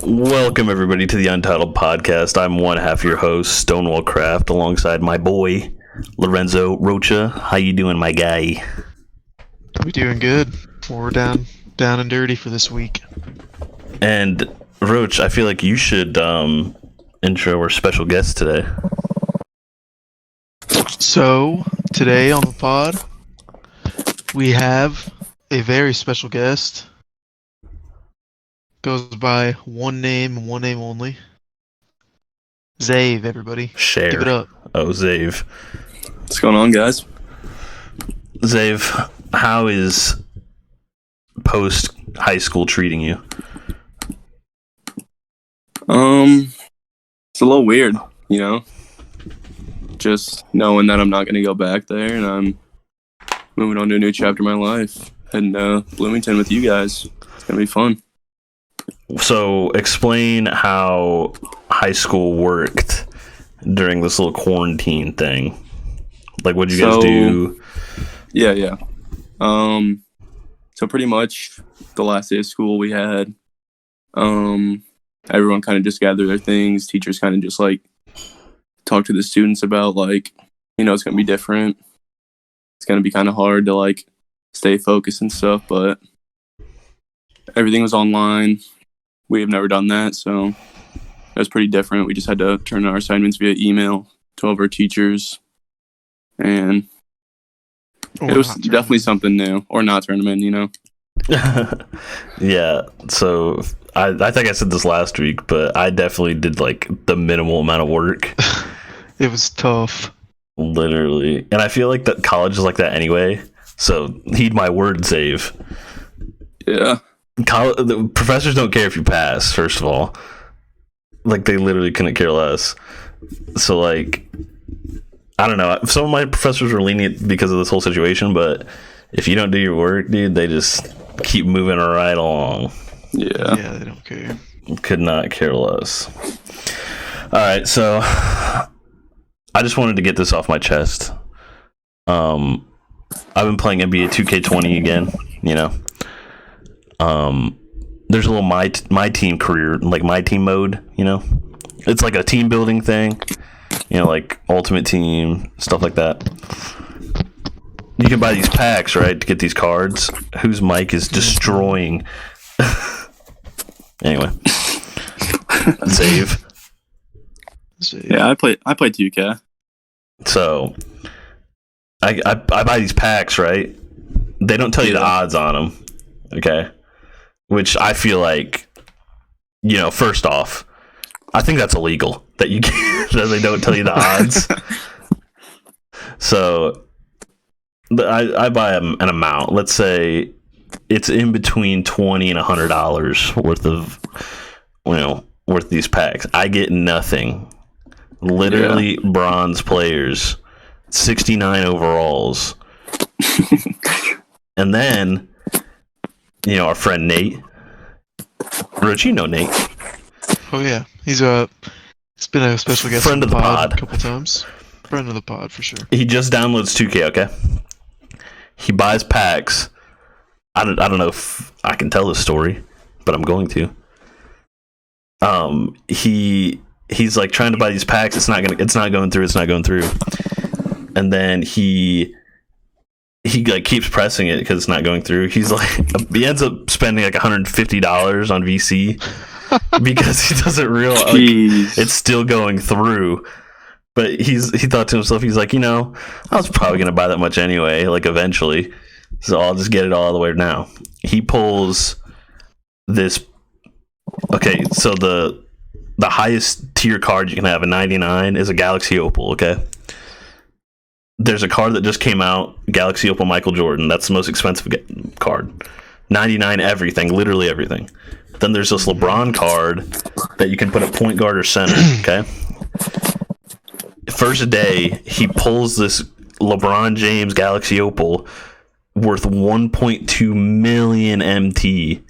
Welcome everybody to the Untitled Podcast. I'm one half your host, Stonewall Craft, alongside my boy Lorenzo Rocha. How you doing, my guy? We doing good. We're down and dirty for this week. And Roach, I feel like you should intro our special guest today. So today on the pod, we have a very special guest. Goes by one name only. Zave, everybody. Share. Give it up. Oh, Zave. What's going on, guys? Zave, how is post-high school treating you? It's a little weird, you know? Just knowing that I'm not going to go back there and I'm moving on to a new chapter of my life. Heading to Bloomington with you guys. It's going to be fun. So, explain how high school worked during this little quarantine thing. Like, what did you guys do? Yeah. So pretty much the last day of school we had, everyone kind of just gathered their things. Teachers kind of just, like, talked to the students about, like, you know, it's going to be different. It's going to be kind of hard to, like, stay focused and stuff, but everything was online. We have never done that, so it was pretty different. We just had to turn in our assignments via email to all of our teachers, and it was definitely something new. Or not turn them in, you know? Yeah, so I think I said this last week, but I definitely did, like, the minimal amount of work. It was tough. Literally. And I feel like that college is like that anyway, so heed my word, Save. Yeah. The professors don't care if you pass, first of all. Like, they literally couldn't care less. So, like, I don't know. Some of my professors were lenient because of this whole situation, but if you don't do your work, dude, they just keep moving right along. Yeah, they don't care. Could not care less. All right, so I just wanted to get this off my chest. I've been playing NBA 2K20 again, you know. There's a little my team career, like my team mode, you know. It's like a team building thing, you know, like Ultimate Team, stuff like that. You can buy these packs, right, to get these cards. Whose mic is destroying? Anyway, Save. Yeah, I play 2K. So I buy these packs, right? They don't tell you the odds on them, okay? Which I feel like, you know, first off, I think that's illegal that you that they don't tell you the odds. So I buy an amount. Let's say it's in between $20 and $100 worth of, you know, worth of these packs. I get nothing. Literally, bronze players, 69 overalls, and then, you know, our friend Nate. Rich, you know Nate. Oh yeah, he's been a special guest. Friend of the pod a couple times. Friend of the pod for sure. He just downloads 2K. Okay. He buys packs. I don't know if I can tell this story, but I'm going to. He's like trying to buy these packs. It's not going through. And then he like keeps pressing it because it's not going through. He ends up spending like $150 on VC because he doesn't realize like, it's still going through. But he thought to himself, he's like, you know, I was probably gonna buy that much anyway, like eventually, so I'll just get it all the way now. He pulls this. Okay, so the highest tier card you can have, a 99, is a Galaxy Opal. Okay. There's a card that just came out, Galaxy Opal Michael Jordan. That's the most expensive card. 99 everything, literally everything. Then there's this LeBron card that you can put at point guard or center, okay? First day, he pulls this LeBron James Galaxy Opal worth 1.2 million MT.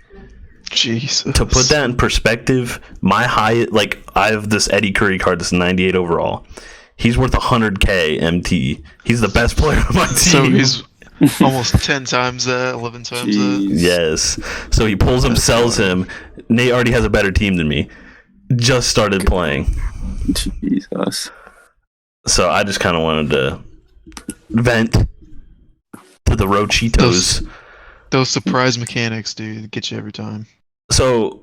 Jesus. To put that in perspective, my high, like, I have this Eddie Curry card that's 98 overall. He's worth 100K MT. He's the best player on my team. So Almost 10 times that, 11 times that. Jeez. Yes. So he pulls him, That's sells funny. him. Nate already has a better team than me. Just started playing. Jesus. So I just kind of wanted to vent to the Rochitos. Those surprise mechanics, dude, get you every time. So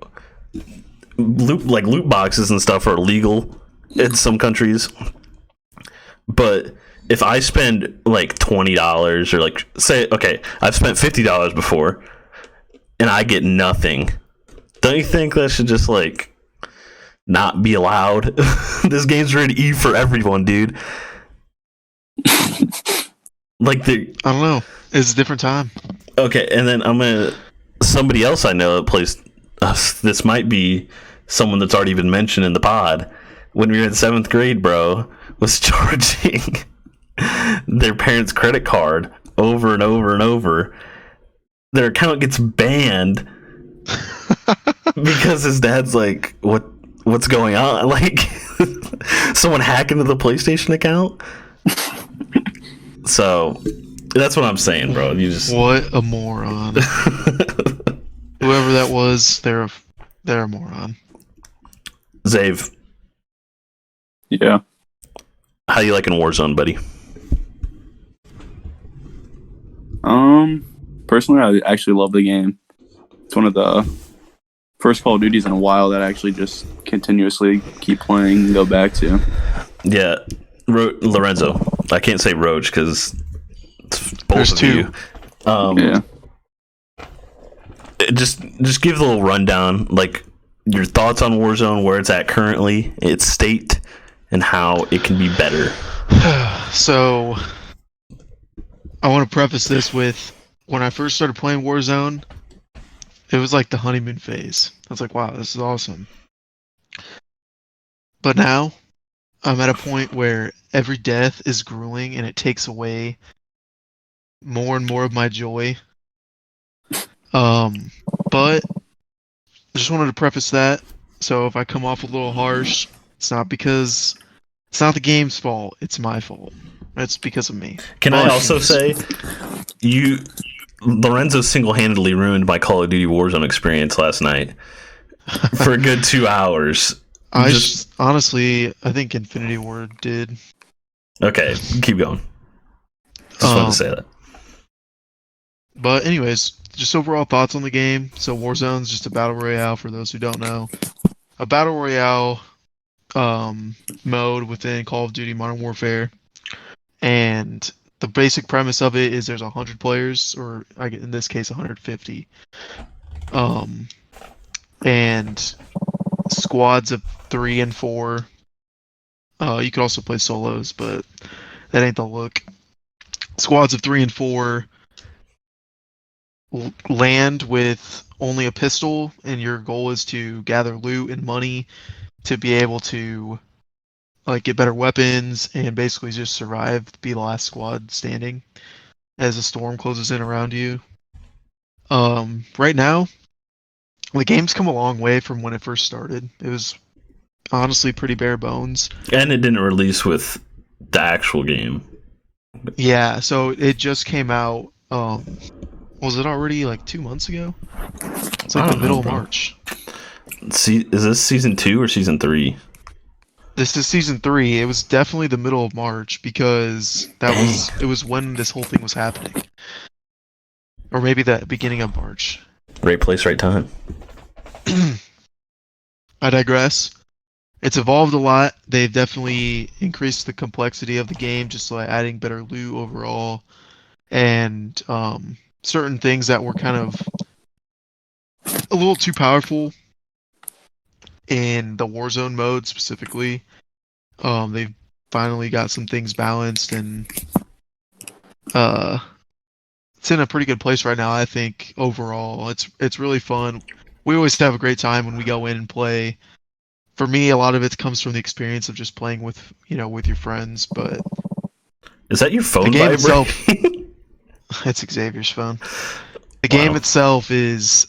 loot boxes and stuff are legal in some countries. But if I spend like $20 or like say, okay, I've spent $50 before and I get nothing, don't you think that should just like not be allowed? This game's rated E for everyone, dude. Like I don't know. It's a different time. okay, and then somebody else I know that plays. This might be someone that's already been mentioned in the pod. When we were in 7th grade, bro, was charging their parents' credit card over and over and over. Their account gets banned because his dad's like, what's going on? Like, someone hack into the PlayStation account? So, that's what I'm saying, bro. You just... What a moron. Whoever that was, they're a moron. Zave, Yeah. how you liking Warzone, buddy? Personally, I actually love the game. It's one of the first Call of Duties in a while that I actually just continuously keep playing and go back to. Yeah, Lorenzo. I can't say Roach because it's both There's of two. you. Yeah. Just give a little rundown, like your thoughts on Warzone, where it's at currently, its state, and how it can be better. So, I want to preface this with, when I first started playing Warzone, it was like the honeymoon phase. I was like, wow, this is awesome. But now, I'm at a point where every death is grueling and it takes away more and more of my joy. But I just wanted to preface that. So if I come off a little harsh, it's not the game's fault. It's my fault. It's because of me. Can I also say, Lorenzo single-handedly ruined my Call of Duty Warzone experience last night for a good 2 hours. Honestly, I think Infinity Ward did. Okay, keep going. Just wanted to say that. But anyways, just overall thoughts on the game. So Warzone's just a battle royale for those who don't know. A battle royale mode within Call of Duty Modern Warfare. And the basic premise of it is there's 100 players, or in this case 150. And squads of 3 and 4. You could also play solos, but that ain't the look. Squads of 3 and 4 land with only a pistol, and your goal is to gather loot and money to be able to like get better weapons and basically just survive, be the last squad standing as a storm closes in around you. Right now, the game's come a long way from when it first started. It was honestly pretty bare bones. And it didn't release with the actual game. Yeah, so it just came out. Was it already like 2 months ago? It's like the middle of March. See, is this season 2 or season 3? This is season 3. It was definitely the middle of March because it was when this whole thing was happening, or maybe the beginning of March. Right place, right time. I digress. It's evolved a lot. They've definitely increased the complexity of the game, just like adding better loot overall, and certain things that were kind of a little too powerful in the Warzone mode specifically. They've finally got some things balanced, and it's in a pretty good place right now. I think overall, it's really fun. We always have a great time when we go in and play. For me, a lot of it comes from the experience of just playing with your friends. But is that your phone the game vibrating? itself, it's Xavier's phone. The game itself is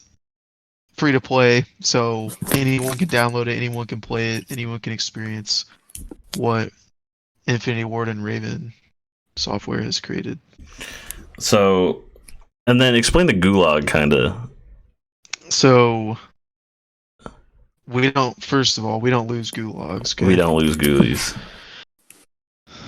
free to play, so anyone can download it, anyone can play it, anyone can experience what Infinity Ward and Raven software has created. So, and then explain the gulag, kind of. So first of all, we don't lose gulags. Okay? We don't lose goolies.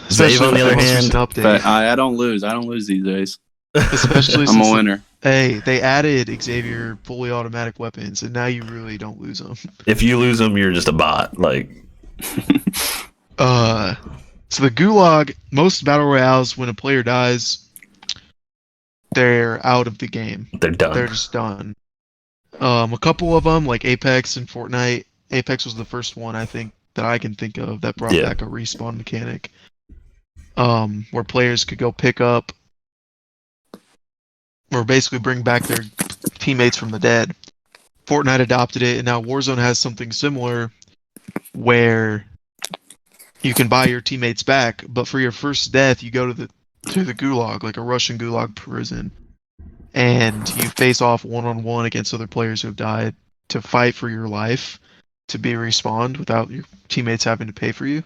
Especially Zave, on the with other most hand, recent update. But I don't lose. I don't lose these days. Especially I'm since a winner. Hey, they added Xavier fully automatic weapons, and now you really don't lose them. if you lose them, you're just a bot. Like, So the gulag, most battle royales, when a player dies, they're out of the game. they're done. They're just done. A couple of them, like Apex and Fortnite. Apex was the first one I think that I can think of that brought back a respawn mechanic, where players could go pick up or basically bring back their teammates from the dead. Fortnite adopted it, and now Warzone has something similar, where you can buy your teammates back, but for your first death, you go to the gulag, like a Russian gulag prison, and you face off one-on-one against other players who have died to fight for your life to be respawned without your teammates having to pay for you.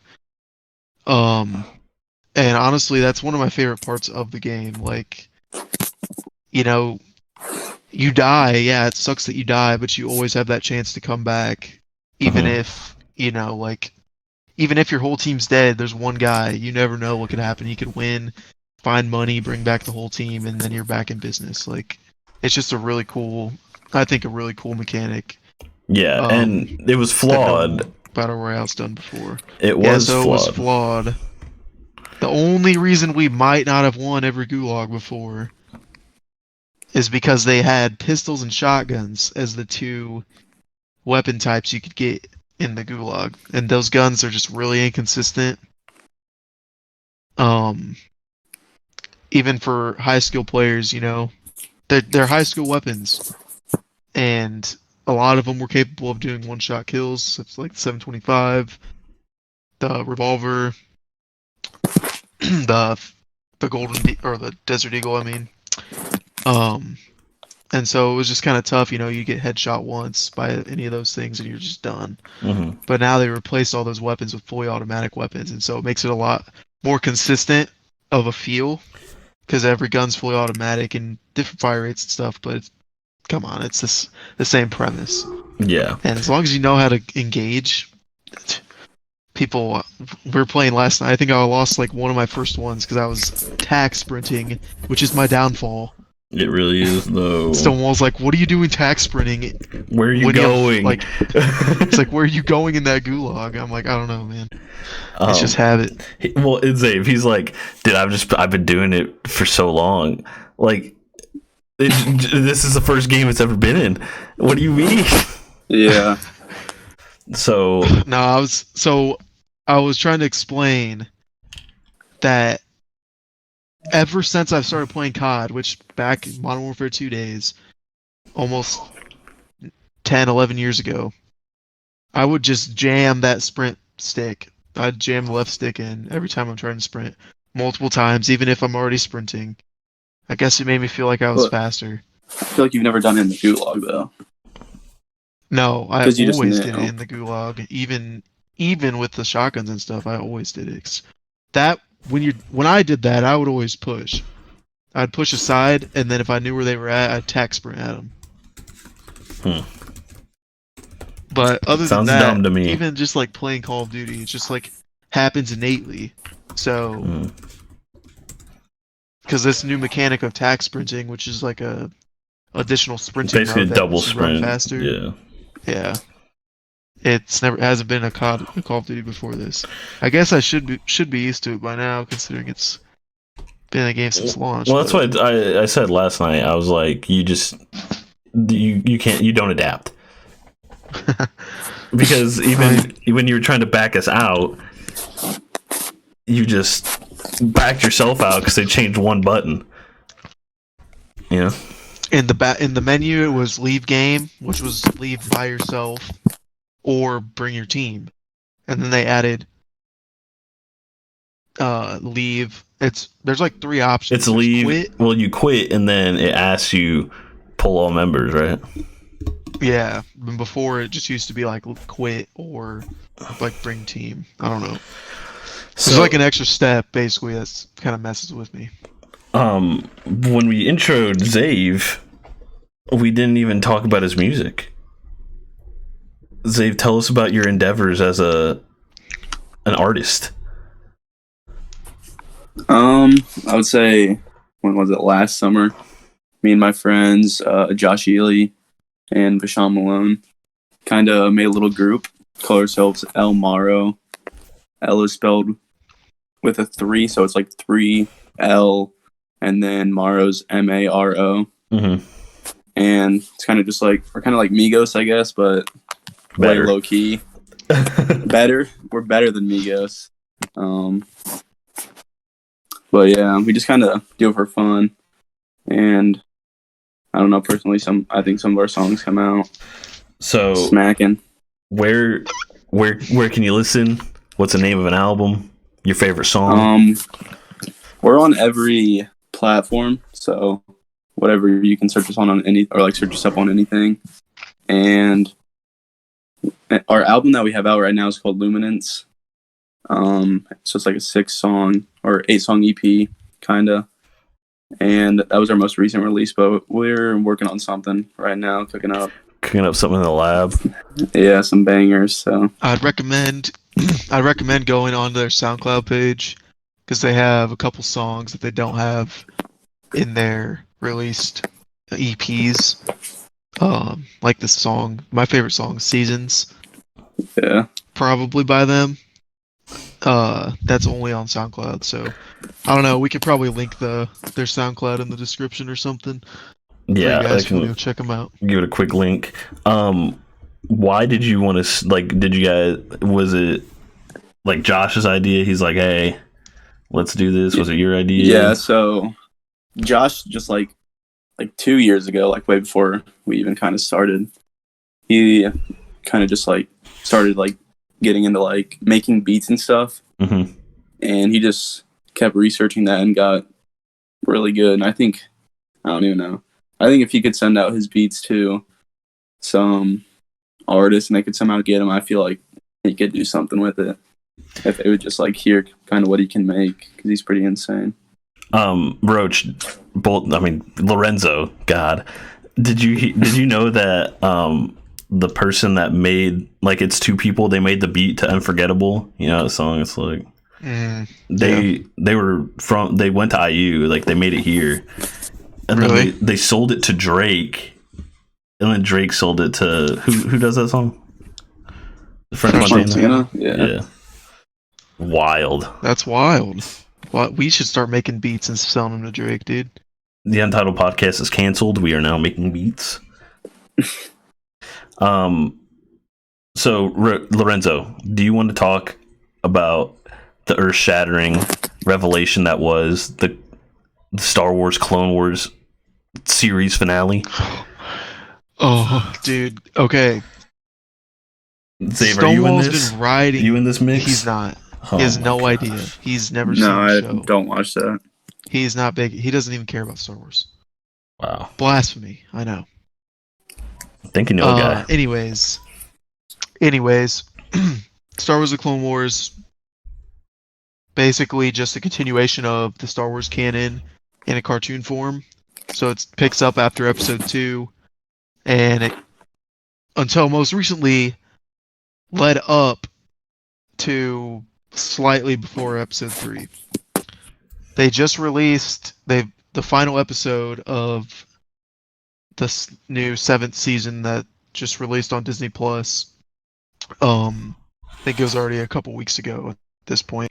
And honestly, that's one of my favorite parts of the game. Like, you know, you die, yeah, it sucks that you die, but you always have that chance to come back, even if, even if your whole team's dead, there's one guy, you never know what could happen. He could win, find money, bring back the whole team, and then you're back in business. Like, it's just a really cool mechanic. Yeah, and it was flawed. No Battle Royale's done before. It was flawed. It was flawed. The only reason we might not have won every gulag before is because they had pistols and shotguns as the two weapon types you could get in the gulag, and those guns are just really inconsistent. Even for high skill players, they're high skill weapons, and a lot of them were capable of doing one shot kills. It's like the 725, the revolver, the or the Desert Eagle. I mean, and so it was just kind of tough. You get headshot once by any of those things, and you're just done. But now they replaced all those weapons with fully automatic weapons, and so it makes it a lot more consistent of a feel, because every gun's fully automatic and different fire rates and stuff. But come on, it's the same premise. Yeah. And as long as you know how to engage, people. We were playing last night. I think I lost like one of my first ones because I was tack sprinting, which is my downfall. It really is, though. Stonewall's like, "What are you doing tack sprinting? Where are you going?" It's like, "Where are you going in that gulag?" I'm like, "I don't know, man. It's just habit." Well, it's Zave. He's like, "Dude, I've been doing it for so long. Like, this is the first game it's ever been in. What do you mean?" Yeah. No, I was trying to explain that ever since I've started playing COD, which back in Modern Warfare 2 days, almost 10, 11 years ago, I would just jam that sprint stick. I'd jam the left stick in every time I'm trying to sprint, multiple times, even if I'm already sprinting. I guess it made me feel like I was faster. I feel like you've never done it in the gulag, though. No, I always did it in the gulag. Even with the shotguns and stuff, I always did it. When I did that, I would always push. I'd push aside, and then if I knew where they were at, I'd tack sprint at them. But other than that, dumb to me. Even just like playing Call of Duty, it just like happens innately. So, because this new mechanic of tack sprinting, which is like a additional sprinting, basically a double sprint, faster. Yeah. Hasn't been a Call of Duty before this. I guess I should be used to it by now, considering it's been in the game since launch. Well, that's what I said last night. I was like, you don't adapt. Because even when you were trying to back us out, you just backed yourself out because they changed one button. Yeah. In the menu, it was leave game, which was leave by yourself, or bring your team, and then they added leave. There's like 3 options. It's leave. Quit. Well, you quit, and then it asks you pull all members, right? Yeah. Before it just used to be like quit or like bring team. I don't know. So it's like an extra step, basically. That's kind of messes with me. When we introed Zave, we didn't even talk about his music. Zave, tell us about your endeavors as an artist. I would say, when was it, last summer? Me and my friends, Josh Ely and Vashon Malone, kind of made a little group, called ourselves El Maro. L is spelled with a 3, so it's like 3L, and then Maro's Maro. Mm-hmm. And it's kind of just like, we're kind of like Migos, I guess, but Better. way low key. Better. We're better than Migos. But yeah, we just kind of do it for fun. And I don't know, personally, I think some of our songs come out So smacking. where can you listen? What's the name of an album? Your favorite song? We're on every platform, so whatever you can search us on any, or like search us up on anything. And our album that we have out right now is called Luminance. So it's like a 6-song or 8-song EP, kinda. And that was our most recent release, but we're working on something right now, cooking up something in the lab. Yeah, some bangers. So I'd recommend going onto their SoundCloud page because they have a couple songs that they don't have in their released EPs. Like the song, my favorite song, Seasons, yeah, probably by them. That's only on SoundCloud, so I don't know. We could probably link their SoundCloud in the description or something for you Yeah, I guys can to go check them out. give it a quick link. Why did you want to, like, did you guys, was it like Josh's idea? He's like, hey, let's do this. Was it your idea? yeah. So Josh, just like 2 years ago, like way before we even kind of started, he kind of just like started like getting into like making beats and stuff. Mm-hmm. And he just kept researching that and got really good. And I don't even know. I think if he could send out his beats to some artists and they could somehow get him, I feel like he could do something with it. If they would just like hear kind of what he can make, because he's pretty insane. Roach, Lorenzo, God, did you know that the person that made, like, it's 2 people, they made the beat to Unforgettable, you know, the song, it's like they went to IU, like they made it here, and Really? then they sold it to Drake, and then Drake sold it to who does that song? French Montana. Yeah. Wild. That's wild. Well, we should start making beats and selling them to Drake, dude. The Untitled Podcast is canceled. We are now making beats. So Lorenzo, do you want to talk about the earth-shattering revelation that was the Star Wars Clone Wars series finale? Oh, dude. Okay. Zave, are you in Stonewall's this? been riding. Are you in this mix? He's not. Oh He has my no God. idea. He's never seen No, the I show. don't watch that. He's not big. He doesn't even care about Star Wars. Wow. Blasphemy. I know. Think you know a guy. Anyways, Star Wars: The Clone Wars, basically just a continuation of the Star Wars canon in a cartoon form. So it picks up after Episode 2, and it, until most recently, led up to slightly before Episode 3. They just released the final episode of this new 7th season that just released on Disney Plus. I think it was already a couple weeks ago at this point.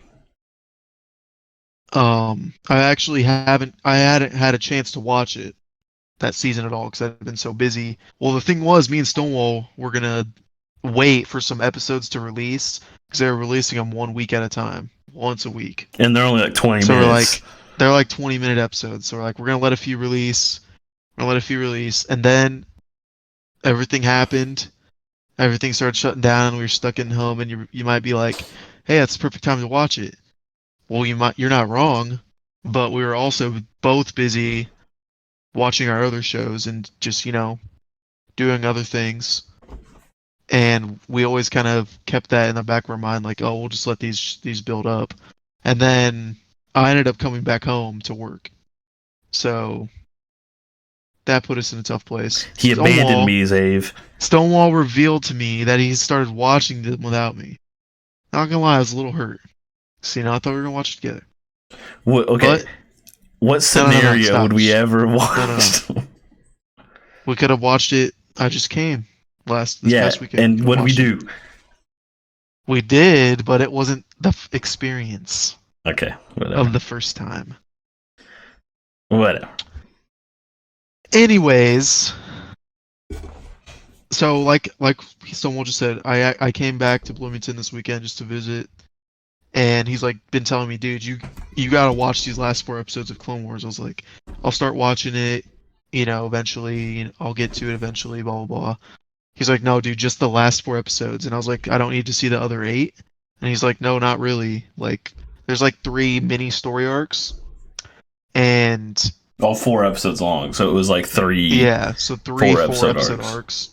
I hadn't had a chance to watch it that season at all because I've been so busy. Well, the thing was, me and Stonewall were gonna wait for some episodes to release because they were releasing them 1 week at a time, once a week. And they're only like 20 So minutes. they're like 20-minute episodes. So we're gonna let a few release. And then everything happened. Everything started shutting down, and we were stuck in home. And you might be like, "Hey, that's the perfect time to watch it." Well, you're not wrong, but we were also both busy watching our other shows and just doing other things. And we always kind of kept that in the back of our mind, like, "Oh, we'll just let these build up." And then I ended up coming back home to work. So that put us in a tough place. He abandoned me, Zave. Stonewall revealed to me that he started watching them without me. Not gonna lie, I was a little hurt. See, now I thought we were gonna watch it together. Okay. But, what scenario stop. would we ever watch? No. We could have watched it. I just came this past weekend. And what did we do? We did, but it wasn't the experience Okay, whatever. of the first time. Whatever. Anyways, so like Stonewall just said, I came back to Bloomington this weekend just to visit, and he's like been telling me, dude, you gotta watch these last 4 episodes of Clone Wars. I was like, I'll start watching it, eventually, I'll get to it eventually, blah blah blah. He's like, no, dude, just the last 4 episodes, and I was like, I don't need to see the other 8, and he's like, no, not really. Like, there's like 3 mini story arcs, and all 4 episodes long, so it was like 3. Yeah, so 3 4 episode arcs.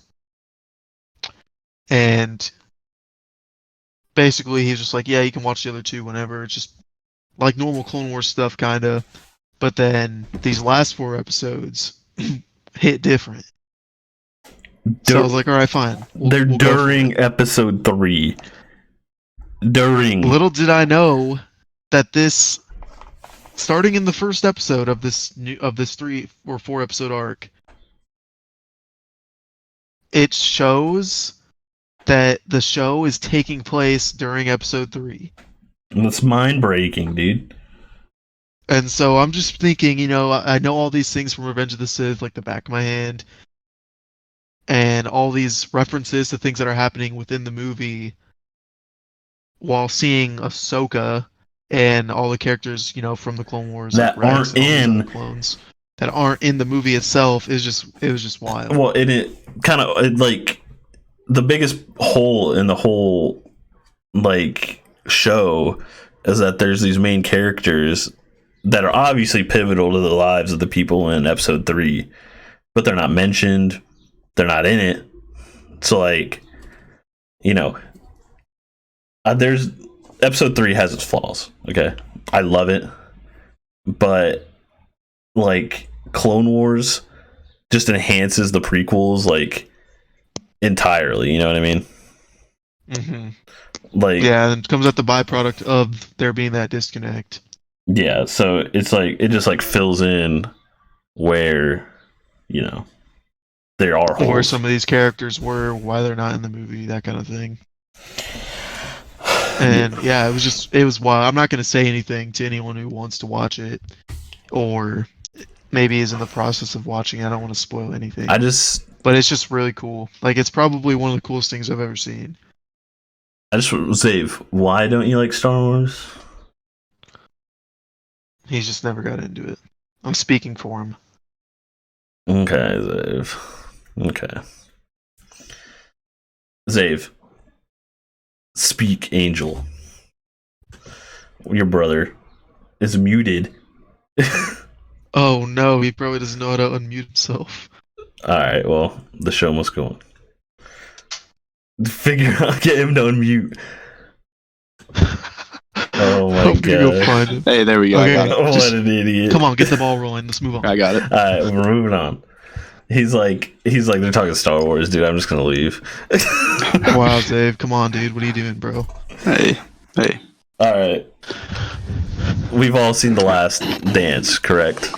And basically, he's just like, yeah, you can watch the other 2 whenever. It's just like normal Clone Wars stuff, kind of. But then these last 4 episodes hit different. So I was like, all right, fine. They're during episode 3. Little did I know that this, starting in the first episode of this 3 or 4 episode arc, it shows that the show is taking place during episode 3. That's mind-breaking, dude. And so I'm just thinking, I know all these things from Revenge of the Sith like the back of my hand, and all these references to things that are happening within the movie, while seeing Ahsoka and all the characters, from the Clone Wars that like Rex aren't in clones that aren't in the movie itself it was just wild. Well, it kind of like the biggest hole in the whole like show is that there's these main characters that are obviously pivotal to the lives of the people in episode 3, but they're not mentioned. They're not in it. So like, there's episode 3 has its flaws. Okay, I love it, but like Clone Wars just enhances the prequels like entirely. You know what I mean? Mm-hmm. Like, yeah, it comes at the byproduct of there being that disconnect. Yeah, so it's like it just like fills in where there are holes. Where some of these characters were, why they're not in the movie, that kind of thing. And yeah, it was wild. I'm not going to say anything to anyone who wants to watch it, or maybe is in the process of watching it. I don't want to spoil anything. But it's just really cool. Like, it's probably one of the coolest things I've ever seen. Zave, why don't you like Star Wars? He's just never got into it. I'm speaking for him. Okay, Zave. Okay. Zave. Speak, Angel. Your brother is muted. Oh no, he probably doesn't know how to unmute himself. Alright, well, the show must go on. Figure out, get him to unmute. Oh my god. Go find him. Hey, there we go. Okay, I got it. What an idiot. Come on, get the ball rolling. Let's move on. I got it. Alright, we're moving on. He's like, they're talking Star Wars, dude. I'm just gonna leave. Wow, Dave, come on, dude. What are you doing, bro? Hey. Alright. We've all seen The Last Dance, correct?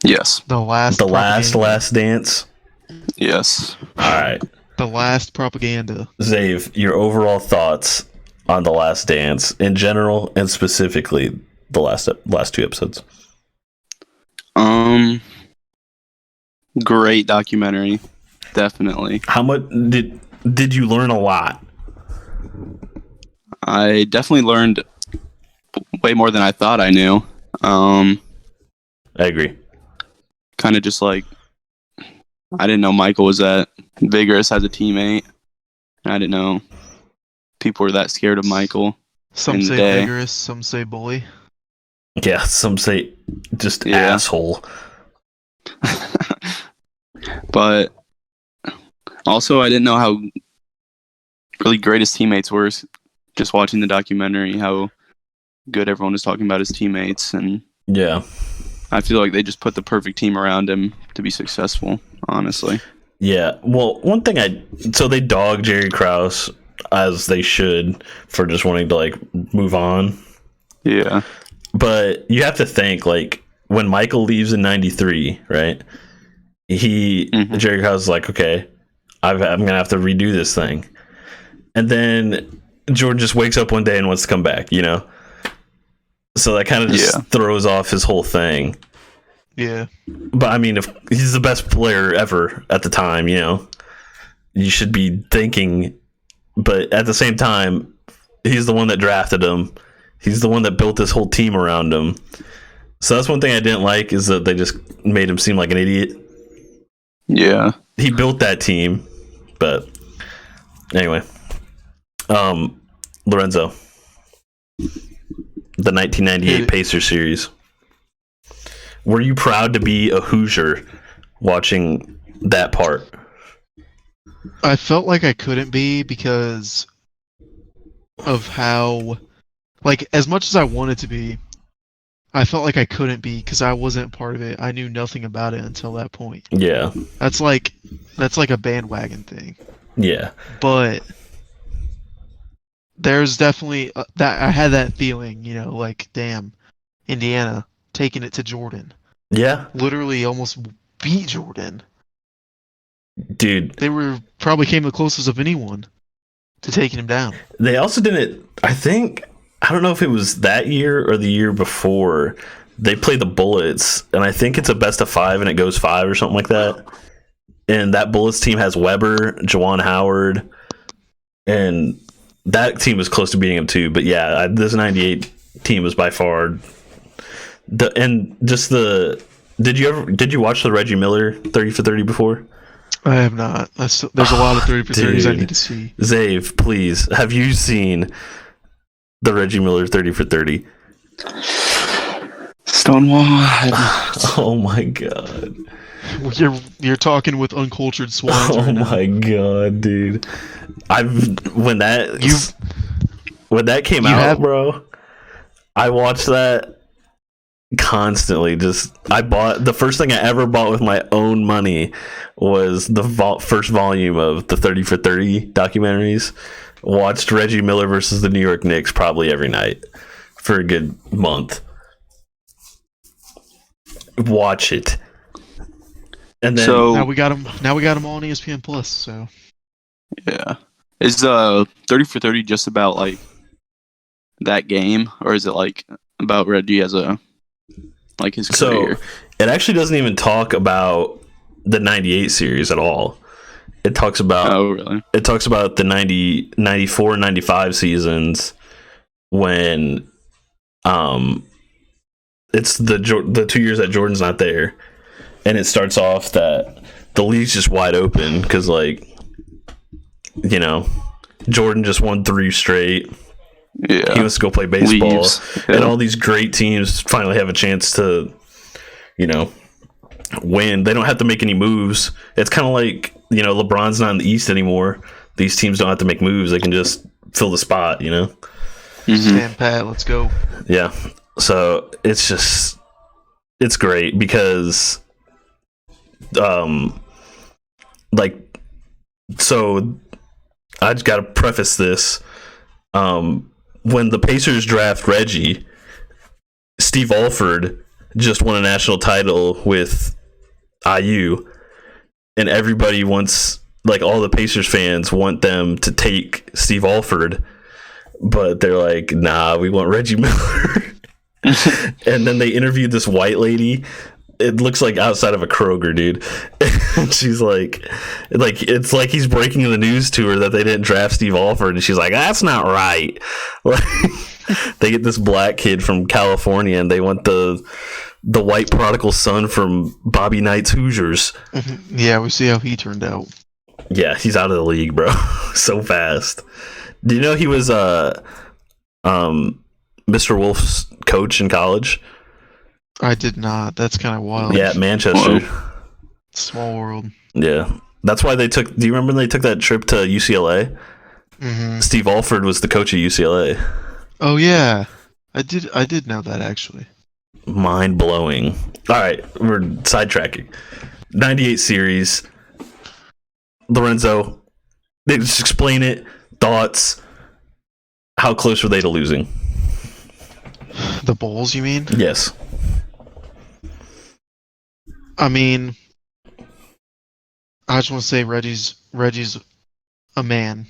Yes. The last Dance? Yes. Alright. The last propaganda. Zave, your overall thoughts on The Last Dance in general and specifically the last 2 episodes. Great documentary. Definitely. How much did you learn a lot? I definitely learned way more than I thought I knew. I agree. Kind of just like, I didn't know Michael was that vigorous as a teammate. I didn't know people were that scared of Michael. Some say vigorous, some say bully. Yeah, some say just asshole. But also, I didn't know how really great his teammates were. Just watching the documentary, how good everyone was talking about his teammates, and Yeah. I feel like they just put the perfect team around him to be successful, honestly. Yeah. Well, one thing so they dog Jerry Krause as they should for just wanting to like move on. Yeah. But you have to think like when Michael leaves in '93, right? Jerry Krause is like, okay, I'm gonna have to redo this thing, and then Jordan just wakes up one day and wants to come back, you know. So that kind of just throws off his whole thing. Yeah. But I mean, if he's the best player ever at the time, you know, you should be thinking. But at the same time, he's the one that drafted him. He's the one that built this whole team around him. So that's one thing I didn't like is that they just made him seem like an idiot. Yeah. He built that team. But anyway, Lorenzo, the 1998 Pacers series. Were you proud to be a Hoosier watching that part? I felt like I couldn't be because of how, like, as much as I wanted to be, I felt like I couldn't be because I wasn't part of it. I knew nothing about it until that point. Yeah. That's like a bandwagon thing. Yeah. But there's definitely that I had that feeling, you know, like, damn, Indiana taking it to Jordan. Yeah. Literally almost beat Jordan. Dude. They probably came the closest of anyone to taking him down. They also didn't, I don't know if it was that year or the year before, they played the Bullets, and I think it's a best of 5 and it goes 5 or something like that. And that Bullets team has Weber, Juwan Howard, and that team was close to beating him too. But yeah, this 98 team was by far did you watch the Reggie Miller 30 for 30 before? I have not. There's a lot of 30 for 30s I need to see. Zave, please, have you seen the Reggie Miller 30 for 30? Stonewall. Oh my god. You're talking with uncultured swines right now. Oh my god, dude. When that came out, bro, I watched that constantly. I bought the first thing I ever bought with my own money was the first volume of the 30 for 30 documentaries. Watched Reggie Miller versus the New York Knicks probably every night for a good month. Watch it. And then now we got him on ESPN Plus, so yeah. Is 30 for 30 just about like that game, or is it like about Reggie as his career? So it actually doesn't even talk about the 98 series at all. It talks about It talks about the 94, 95 seasons when it's the 2 years that Jordan's not there. And it starts off that the league's just wide open because, like, you know, Jordan just won 3 straight. Yeah. He wants to go play baseball. And all these great teams finally have a chance to, you know, win. They don't have to make any moves. It's kind of like, you know, LeBron's not in the East anymore. These teams don't have to make moves. They can just fill the spot, you know? Stand pat, let's go. Yeah. So it's great because... so I just gotta preface this. When the Pacers draft Reggie, Steve Alford just won a national title with IU, and everybody wants, like, all the Pacers fans want them to take Steve Alford, but they're like, nah, we want Reggie Miller. And then they interviewed this white lady. It looks like outside of a Kroger, dude. And she's like, it's like he's breaking the news to her that they didn't draft Steve Alford, and she's like, that's not right. Like, they get this black kid from California, and they want the white prodigal son from Bobby Knight's Hoosiers. Yeah, we see how he turned out. Yeah, he's out of the league, bro. So fast. Do you know he was Mr. Wolf's coach in college? I did not. That's kind of wild. Yeah, Manchester. Small world. Yeah. That's why do you remember when they took that trip to UCLA? Mm-hmm. Steve Alford was the coach of UCLA. Oh, yeah. I did know that, actually. Mind blowing. All right, we're sidetracking. 98 series. Lorenzo, just explain it. Thoughts. How close were they to losing? The Bulls, you mean? Yes. I mean, I just want to say Reggie's a man.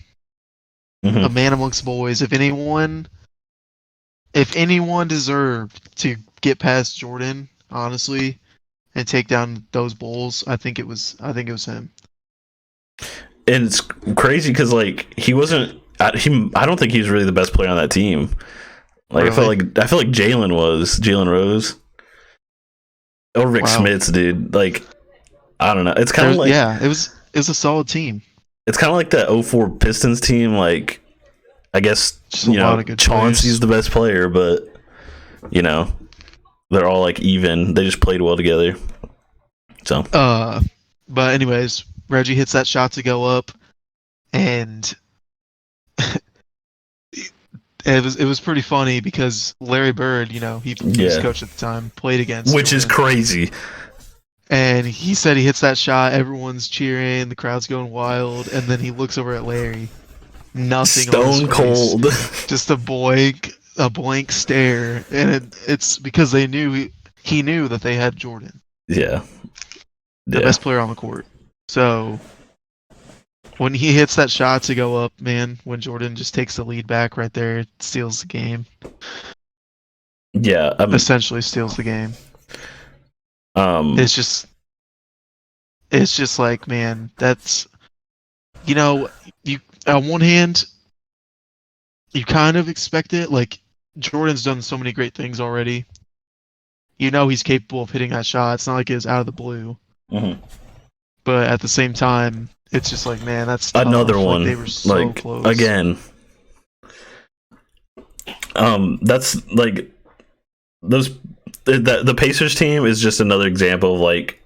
Mm-hmm. A man amongst boys. If anyone deserved to get past Jordan, honestly, and take down those Bulls, I think it was him. And it's crazy because like he wasn't. I don't think he was really the best player on that team. Like Really? I feel like Jalen Rose or Rick Wow. Smits, dude. Like I don't know. It's kind of like it was a solid team. it's kind of like that '04 Pistons team. Like I guess Just a lot of good Chauncey's players. the best player, but you know they're all like even. They just played well together. So But anyways, Reggie hits that shot to go up, and it was pretty funny because Larry Bird, he was coach at the time, played against which is Jordan. crazy. And he said he hits that shot, everyone's cheering, the crowd's going wild, and then he looks over at Larry. Nothing on his Stone face. cold. Just a blank stare, and it's because he knew that they had Jordan, Yeah. the best player on the court. So when he hits that shot to go up, man, when Jordan just takes the lead back right there, it steals the game. Yeah. Essentially steals the game. It's just like, man, that's you on one hand you kind of expect it. Like, Jordan's done so many great things already. He's capable of hitting that shot. It's not like it was out of the blue. Mm-hmm. But at the same time, it's just like, man, that's tough. Another one. Like, they were so close. Again. That's like the Pacers team is just another example of like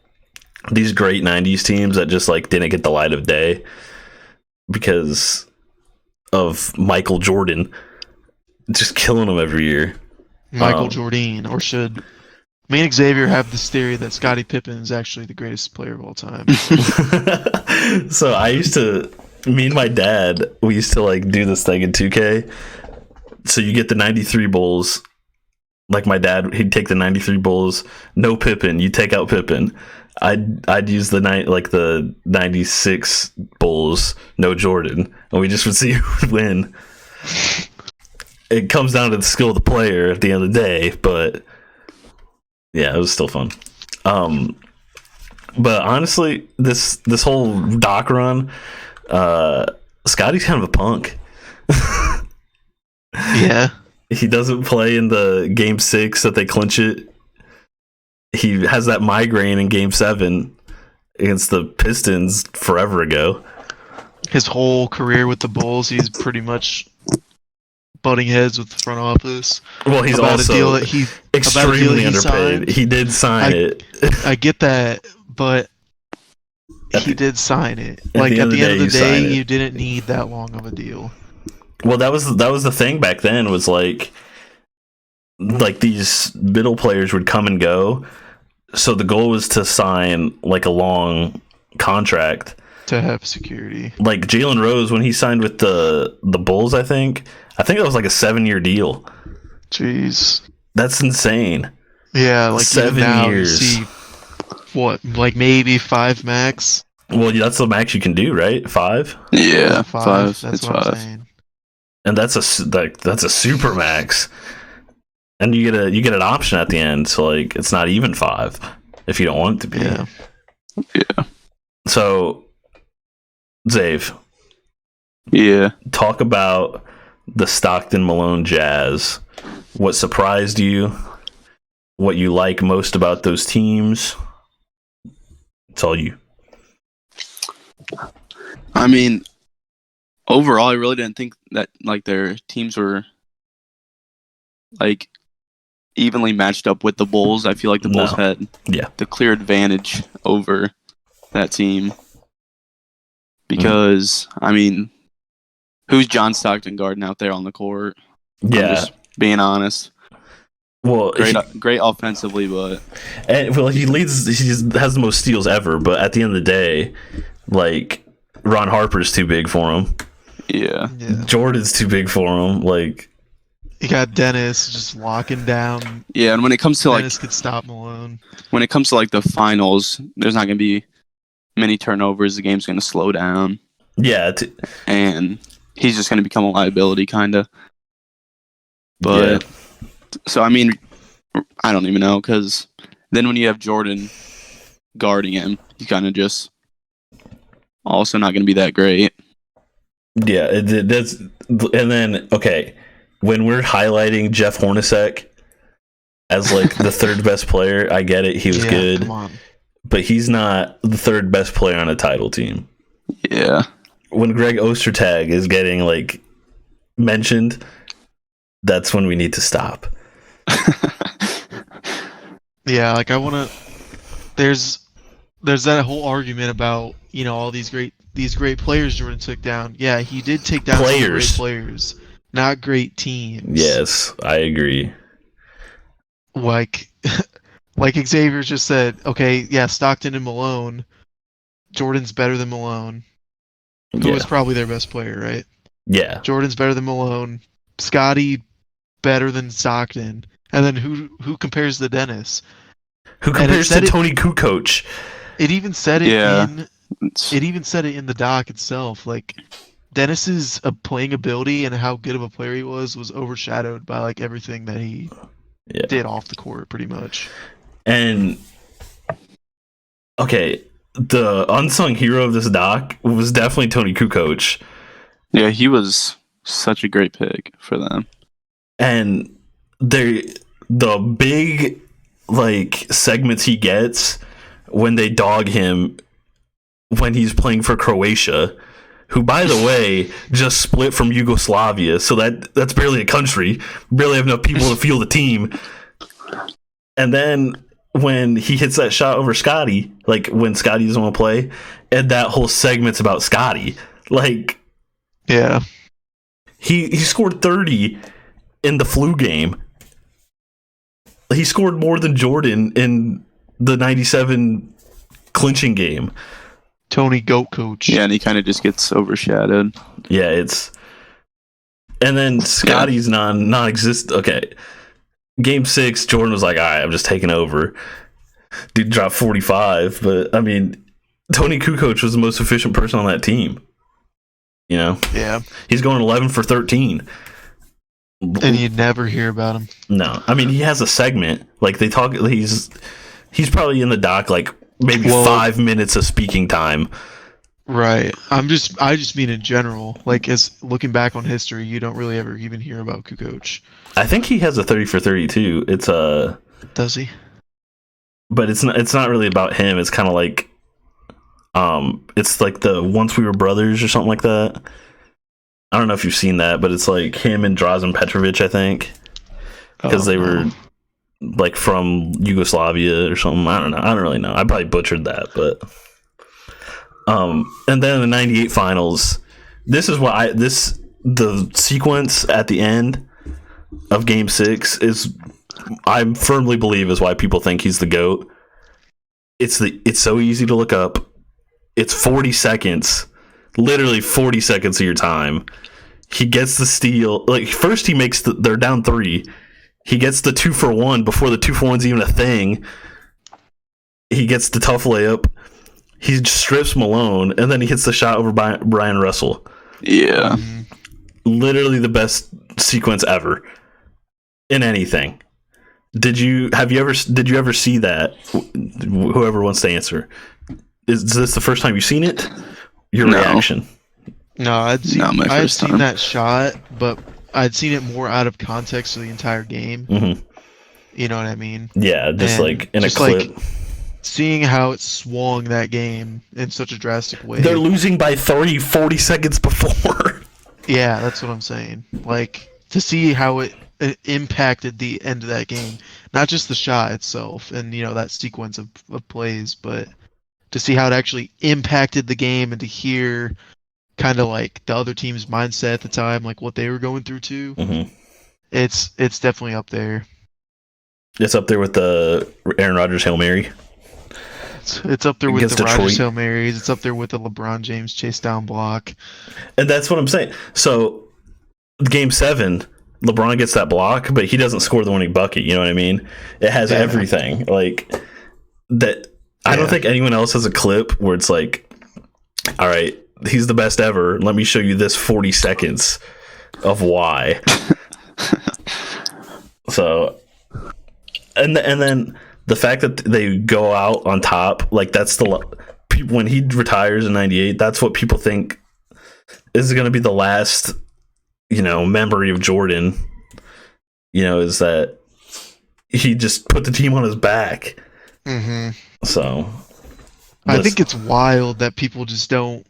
these great 90s teams that just like didn't get the light of day because of Michael Jordan just killing them every year. Michael Jordan, or should me and Xavier have this theory that Scottie Pippen is actually the greatest player of all time? So me and my dad, we used to like do this thing in 2K. So you get the 93 Bulls. Like my dad, he'd take the 93 Bulls, no Pippen. You take out Pippen. I'd use the 96 Bulls, no Jordan, and we just would see who would win. It comes down to the skill of the player at the end of the day, but yeah, it was still fun. But honestly, this whole Doc run, Scotty's kind of a punk. Yeah. He doesn't play in the game 6 that they clinch it. He has that migraine in game 7 against the Pistons forever ago. His whole career with the Bulls, he's pretty much butting heads with the front office. Well, he's about also a deal that he extremely underpaid. Signed. He did sign it. I get that, but he did sign it. At the end of the day, you didn't need that long of a deal. Well, that was the thing back then, was like these middle players would come and go. So the goal was to sign like a long contract to have security. Like Jalen Rose, when he signed with the Bulls, I think it was like a 7-year deal. Jeez, that's insane. Yeah, like 7 years. See, what, like maybe 5 max? Well, that's the max you can do, right? 5. Yeah, 5. That's it's what 5. I'm saying. And that's a super max. And you get an option at the end, so like it's not even 5 if you don't want it to be. Yeah. So, Zave. Yeah. Talk about the Stockton Malone Jazz. What surprised you? What you like most about those teams? It's all you. I mean, overall, I really didn't think that like their teams were like evenly matched up with the Bulls. I feel like the Bulls had the clear advantage over that team because I mean, who's John Stockton guarding out there on the court? Yeah, I'm just being honest. Well, Great offensively, but he leads. He has the most steals ever. But at the end of the day, like Ron Harper's too big for him. yeah. Jordan's too big for him. Like You got Dennis just locking down. Yeah, and when it comes to Dennis could stop Malone. when it comes to like the finals, there's not going to be many turnovers. The game's going to slow down. Yeah, and he's just going to become a liability, kind of. But so I mean, I don't even know, because then when you have Jordan guarding him, he's kind of just also not going to be that great. Yeah, that's, and then okay, when we're highlighting Jeff Hornacek as like the third best player, I get it, he was good, Come on. but he's not the third best player on a title team. Yeah. When Greg Ostertag is getting like mentioned, that's when we need to stop. Yeah, like I want to. There's that whole argument about all these great players Jordan took down. Yeah, he did take down some great players, not great teams. Yes, I agree. Like Xavier just said, okay, yeah, Stockton and Malone. Jordan's better than Malone, who was probably their best player, right? Yeah. Jordan's better than Malone. Scotty better than Stockton. And then who compares to Dennis? Who compares to Tony Kukoc? It even said it Yeah. it even said it in the doc itself. Like Dennis's playing ability and how good of a player he was overshadowed by like everything that he did off the court, pretty much. And okay, the unsung hero of this doc was definitely Tony Kukoc. Yeah, he was such a great pick for them. And the big like segments he gets when they dog him when he's playing for Croatia, who by the way just split from Yugoslavia, so that's barely a country, barely have enough people to field a team. And then when he hits that shot over Scotty, like when Scotty doesn't want to play, and that whole segment's about Scotty. Like, yeah, he scored 30 in the flu game. He scored more than Jordan in the 97 clinching game. Tony Goat Coach. Yeah, and he kind of just gets overshadowed. Yeah, and then Scotty's non-existent. Okay, Game 6, Jordan was like, all right, I'm just taking over. Dude dropped 45, but I mean, Tony Kukoc was the most efficient person on that team. Yeah. He's going 11 for 13. And you never hear about him. No, I mean, he has a segment. Like they talk, he's probably in the doc like maybe 5 minutes of speaking time. Right. I just mean in general. Like as looking back on history, you don't really ever even hear about Kukoc. I think he has a 30 for 32. It's Does he? But it's not really about him. It's kind of like it's like the Once We Were Brothers or something like that. I don't know if you've seen that, but it's like him and Drazen Petrovic, I think, because they were like from Yugoslavia or something. I don't know. I don't really know. I probably butchered that, but and then in the '98 finals, this is what the sequence at the end of Game 6 is, I firmly believe, is why people think he's the GOAT. It's so easy to look up. It's 40 seconds. Literally 40 seconds of your time. He gets the steal. Like first he makes they're down 3. He gets the 2-for-1 before the 2-for-1's even a thing. He gets the tough layup. He strips Malone, and then he hits the shot over Brian Russell. Yeah. Literally the best sequence ever in anything. Did you ever see that? Whoever wants to answer. Is this the first time you've seen it? Your reaction? No, I'd seen time. that shot, but I'd seen it more out of context of the entire game. Mm-hmm. You know what I mean? Yeah, just like in a clip. Like, seeing how it swung that game in such a drastic way. They're losing by 40 seconds before. Yeah, that's what I'm saying. Like, to see how it impacted the end of that game. Not just the shot itself and, that sequence of plays, but to see how it actually impacted the game and to hear kind of like the other team's mindset at the time, like what they were going through too. Mm-hmm. It's definitely up there. It's up there with the Aaron Rodgers Hail Mary. It's up there with Against the Rodgers Detroit. Hail Marys. It's up there with the LeBron James chase down block. And that's what I'm saying. So, Game 7, LeBron gets that block, but he doesn't score the winning bucket. You know what I mean? It has everything. Like, that. I don't think anyone else has a clip where it's like, all right, he's the best ever. Let me show you this 40 seconds of why. So, and then the fact that they go out on top, like that's when he retires in '98. That's what people think is going to be the last, memory of Jordan. Is that he just put the team on his back. Mm-hmm. So, I think it's wild that people just don't.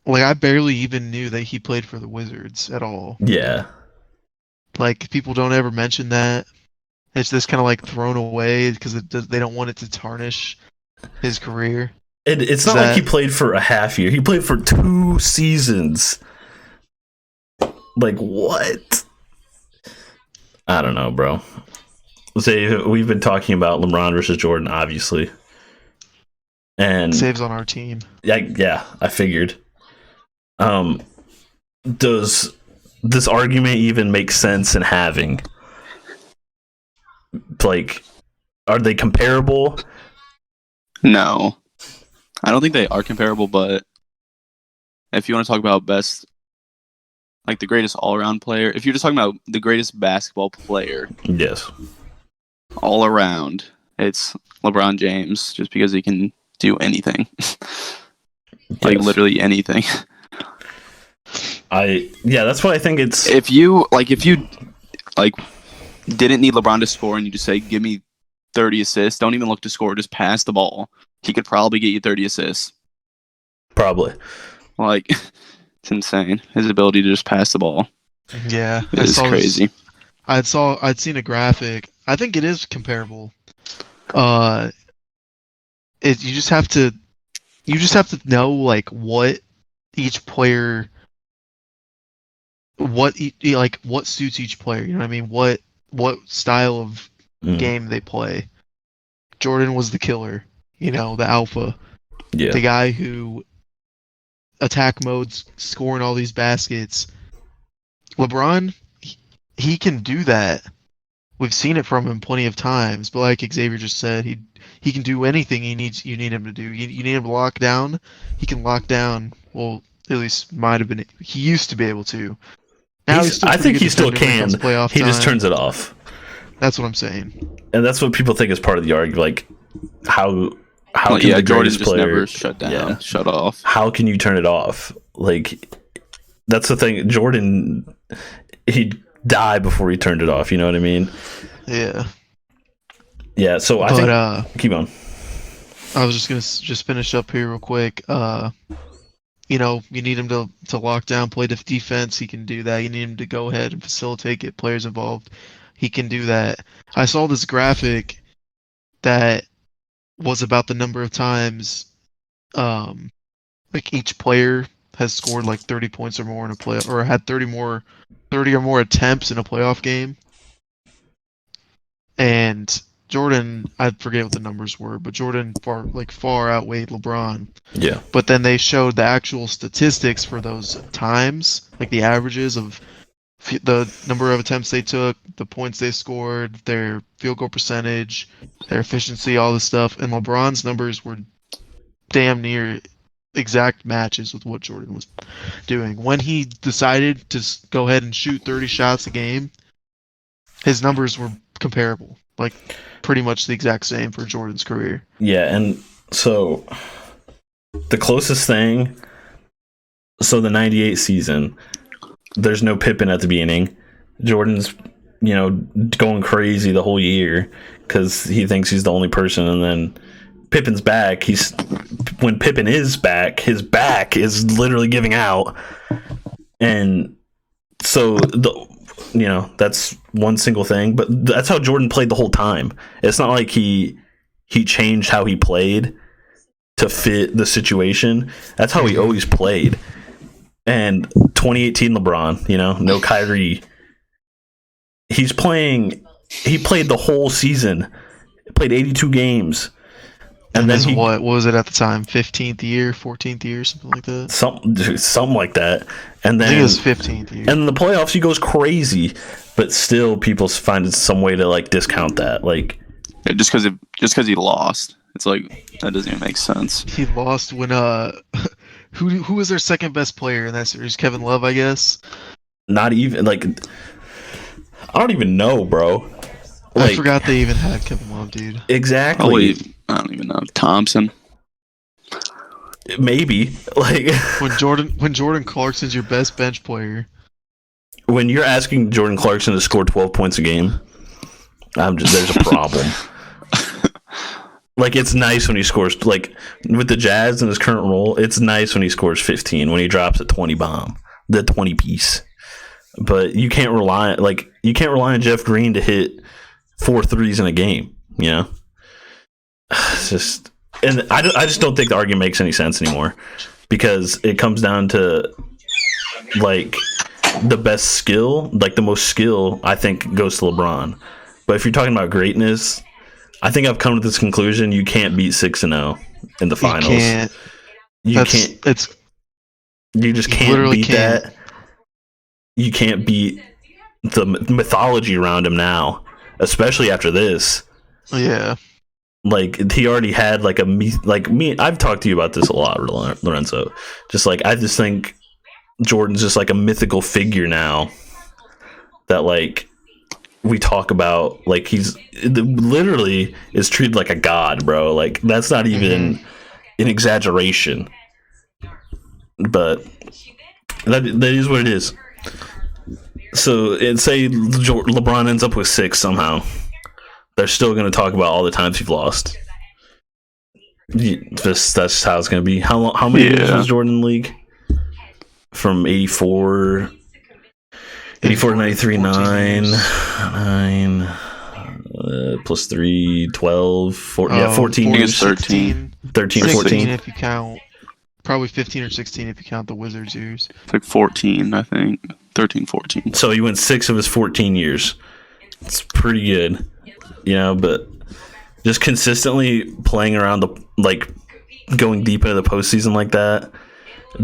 Like, I barely even knew that he played for the Wizards at all. Yeah. Like, people don't ever mention that. It's just kind of like thrown away because they don't want it to tarnish his career. It's not like he played for a half year. He played for 2 seasons. Like, what? I don't know, bro. We've been talking about LeBron versus Jordan, obviously. And Saves on our team. Yeah, I figured. Does this argument even make sense in having? Like, are they comparable? No. I don't think they are comparable, but if you want to talk about best, like the greatest all-around player, if you're just talking about the greatest basketball player, yes, all around, it's LeBron James, just because he can do anything. Like, literally anything. That's why I think it's... If you didn't need LeBron to score and you just say, give me 30 assists, don't even look to score, just pass the ball, he could probably get you 30 assists. Probably. Like, it's insane. His ability to just pass the ball. Yeah. It's crazy. I'd seen a graphic. I think it is comparable. You just have to know like what each player, what suits each player. You know what I mean? What style of game they play. Jordan was the killer, the alpha. Yeah. The guy who attack modes, scoring all these baskets. LeBron, he can do that. We've seen it from him plenty of times, but like Xavier just said, he can do anything you need him to do. You need him to lock down. He can lock down. Well, at least might have been. He used to be able to. Now I think he still can. He just turns it off. That's what I'm saying. And that's what people think is part of the argument. Like, how can the Jordan greatest just player never shut down, shut off? How can you turn it off? Like, that's the thing. Jordan, he'd die before he turned it off. You know what I mean? Yeah. Yeah. So I think keep on. I was just gonna finish up here real quick. You need him to lock down, play defense. He can do that. You need him to go ahead and facilitate, get players involved. He can do that. I saw this graphic that was about the number of times, like each player has scored like 30 points or more in a play, or had 30 or more attempts in a playoff game. And Jordan, I forget what the numbers were, but Jordan far outweighed LeBron. Yeah. But then they showed the actual statistics for those times, like the averages of the number of attempts they took, the points they scored, their field goal percentage, their efficiency, all this stuff. And LeBron's numbers were damn near exact matches with what Jordan was doing. When he decided to go ahead and shoot 30 shots a game, his numbers were comparable. Like, pretty much the exact same for Jordan's career. Yeah, and so the closest thing, so the 98 season, there's no Pippen at the beginning. Jordan's, going crazy the whole year because he thinks he's the only person, and then Pippen's back. When Pippen is back, his back is literally giving out. And so that's one single thing, but that's how Jordan played the whole time. It's not like he changed how he played to fit the situation. That's how he always played. And 2018 LeBron, no Kyrie. He's playing He played the whole season. Played 82 games. And then what was it at the time? 15th year, 14th year, something like that. Something like that. And then I think it was 15th year. And in the playoffs, he goes crazy, but still, people find some way to like discount that. Like, yeah, just because he lost, it's like that doesn't even make sense. He lost when who was their second best player in that series? Kevin Love, I guess. Not even like I don't even know, bro. Like, I forgot they even had Kevin Love, dude. Exactly. I don't even know. Thompson. Maybe. Like when Jordan Clarkson's your best bench player. When you're asking Jordan Clarkson to score 12 points a game, there's a problem. Like, it's nice when he scores, like, with the Jazz in his current role, it's nice when he scores 15, when he drops a 20 bomb, the 20 piece. But you can't rely on Jeff Green to hit 4 threes in a game, you know? It's just, and I just don't think the argument makes any sense anymore, because it comes down to, like, the best skill, like the most skill, I think goes to LeBron. But if you're talking about greatness, I think I've come to this conclusion: you can't beat 6-0 in the finals. You just can't beat that. You can't beat the mythology around him now, especially after this. Yeah. Like, he already had like me. I've talked to you about this a lot, Lorenzo. Just like, I just think Jordan's just like a mythical figure now that, like, we talk about, like, he's literally is treated like a god, bro. Like, that's not even an exaggeration, but that is what it is. So, say LeBron ends up with 6 somehow, they're still going to talk about all the times you've lost. That's how it's going to be. How many years was Jordan in the league? From 84 to 93, 9 plus 3, 12, 14 years. 13, 14. If you count. Probably 15 or 16 if you count the Wizards years. It's like 14, I think. 13, 14. So he went 6 of his 14 years. It's pretty good. You know, but just consistently playing around going deep into the postseason like that,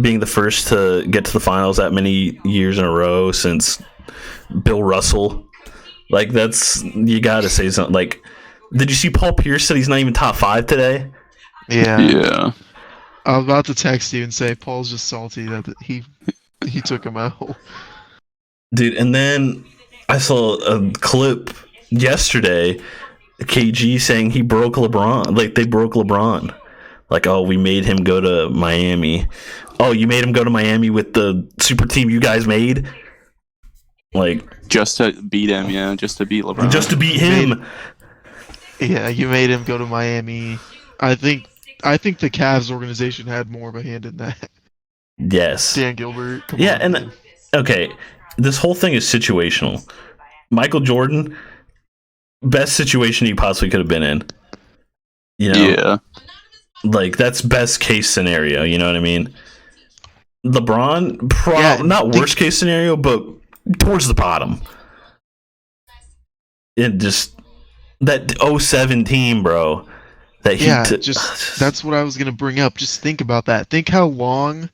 being the first to get to the finals that many years in a row since Bill Russell, like, that's, you gotta say something. Like, did you see Paul Pierce said he's not even top 5 today? Yeah. I was about to text you and say Paul's just salty that he took him out. Dude, and then I saw a clip yesterday, KG saying he broke LeBron. Like, they broke LeBron. Like, oh, we made him go to Miami. Oh, you made him go to Miami with the super team you guys made? Like, just to beat him, yeah. Just to beat LeBron. Just to beat him. You made him go to Miami. I think the Cavs organization had more of a hand in that. Yes. Dan Gilbert. Okay, this whole thing is situational. Michael Jordan, best situation he possibly could have been in. You know? Yeah. Like, that's best case scenario, you know what I mean? LeBron, not worst case scenario, but towards the bottom. It just, that 07 team, bro. That's what I was gonna bring up. Just think about that. Think how long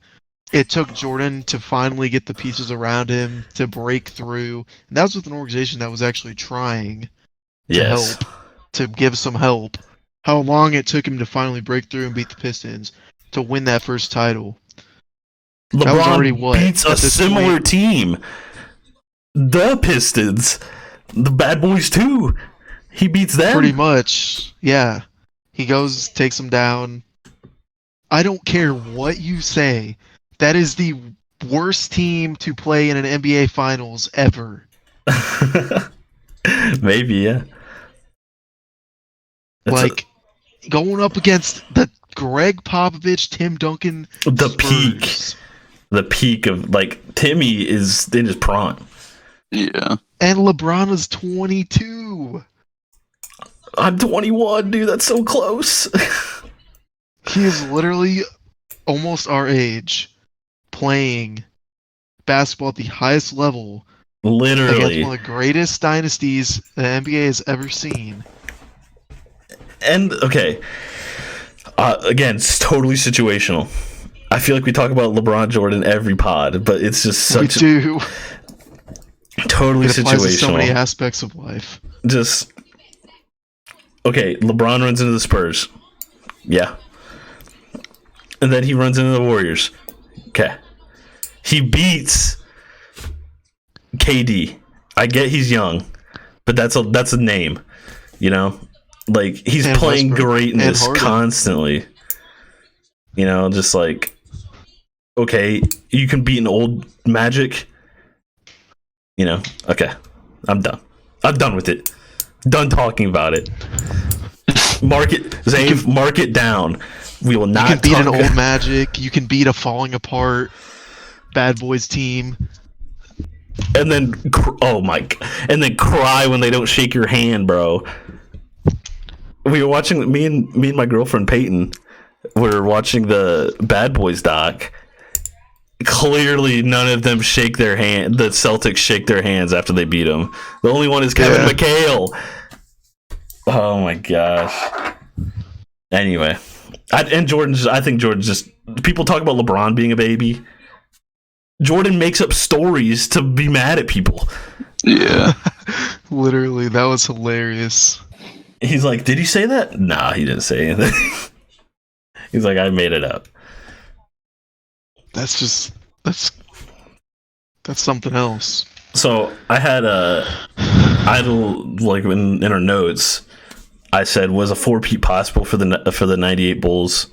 it took Jordan to finally get the pieces around him to break through. And that was with an organization that was actually trying to help, to give some help. How long it took him to finally break through and beat the Pistons to win that first title. LeBron beats a similar team. The Pistons. The Bad Boys too. He beats them. Pretty much, yeah. He goes, takes them down. I don't care what you say. That is the worst team to play in an NBA Finals ever. Maybe, yeah. Going up against the Greg Popovich, Tim Duncan, the peak of, like, Timmy is in his prime. Yeah. And LeBron is 22. I'm 21, dude. That's so close. He is literally almost our age, playing basketball at the highest level Literally. Against one of the greatest dynasties the NBA has ever seen. And okay, again, it's totally situational. I feel like we talk about LeBron Jordan every pod, but it's just such We do. totally It applies to so many situational. aspects of life. Just okay, LeBron runs into the Spurs. Yeah. And then he runs into the Warriors. Okay. He beats KD. I get he's young, but that's a name, you know? Like he's And playing Westbrook. greatness And Harden. constantly. You know, just like okay, you can beat an old Magic. You know, okay. I'm done. I'm done with it. Done talking about it. Mark it, Zave, mark it down. We will not You can beat talk an old Magic. You can beat a falling apart Bad Boys team. and then and then cry when they don't shake your hand, bro. We were watching me and my girlfriend Peyton were watching the Bad Boys doc. Clearly none of them shake their hand. The Celtics shake their hands after they beat them. The only one is Kevin McHale. Oh my gosh. Anyway, I think Jordan's just people talk about LeBron being a baby. Jordan makes up stories to be mad at people. Yeah. Literally, that was hilarious. He's like, "Did he say that?" Nah, he didn't say anything. He's like, "I made it up." That's something else. So I had like in our notes, I said, was a 4-peat possible for the '98 Bulls?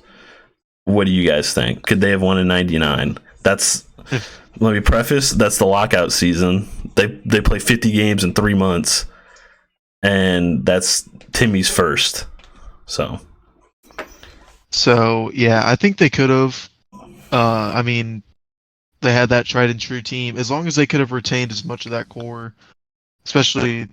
What do you guys think? Could they have won in '99? Let me preface. That's the lockout season. They play 50 games in 3 months, and that's Timmy's first. So yeah, I think they could have. I mean, they had that tried and true team. As long as they could have retained as much of that core, especially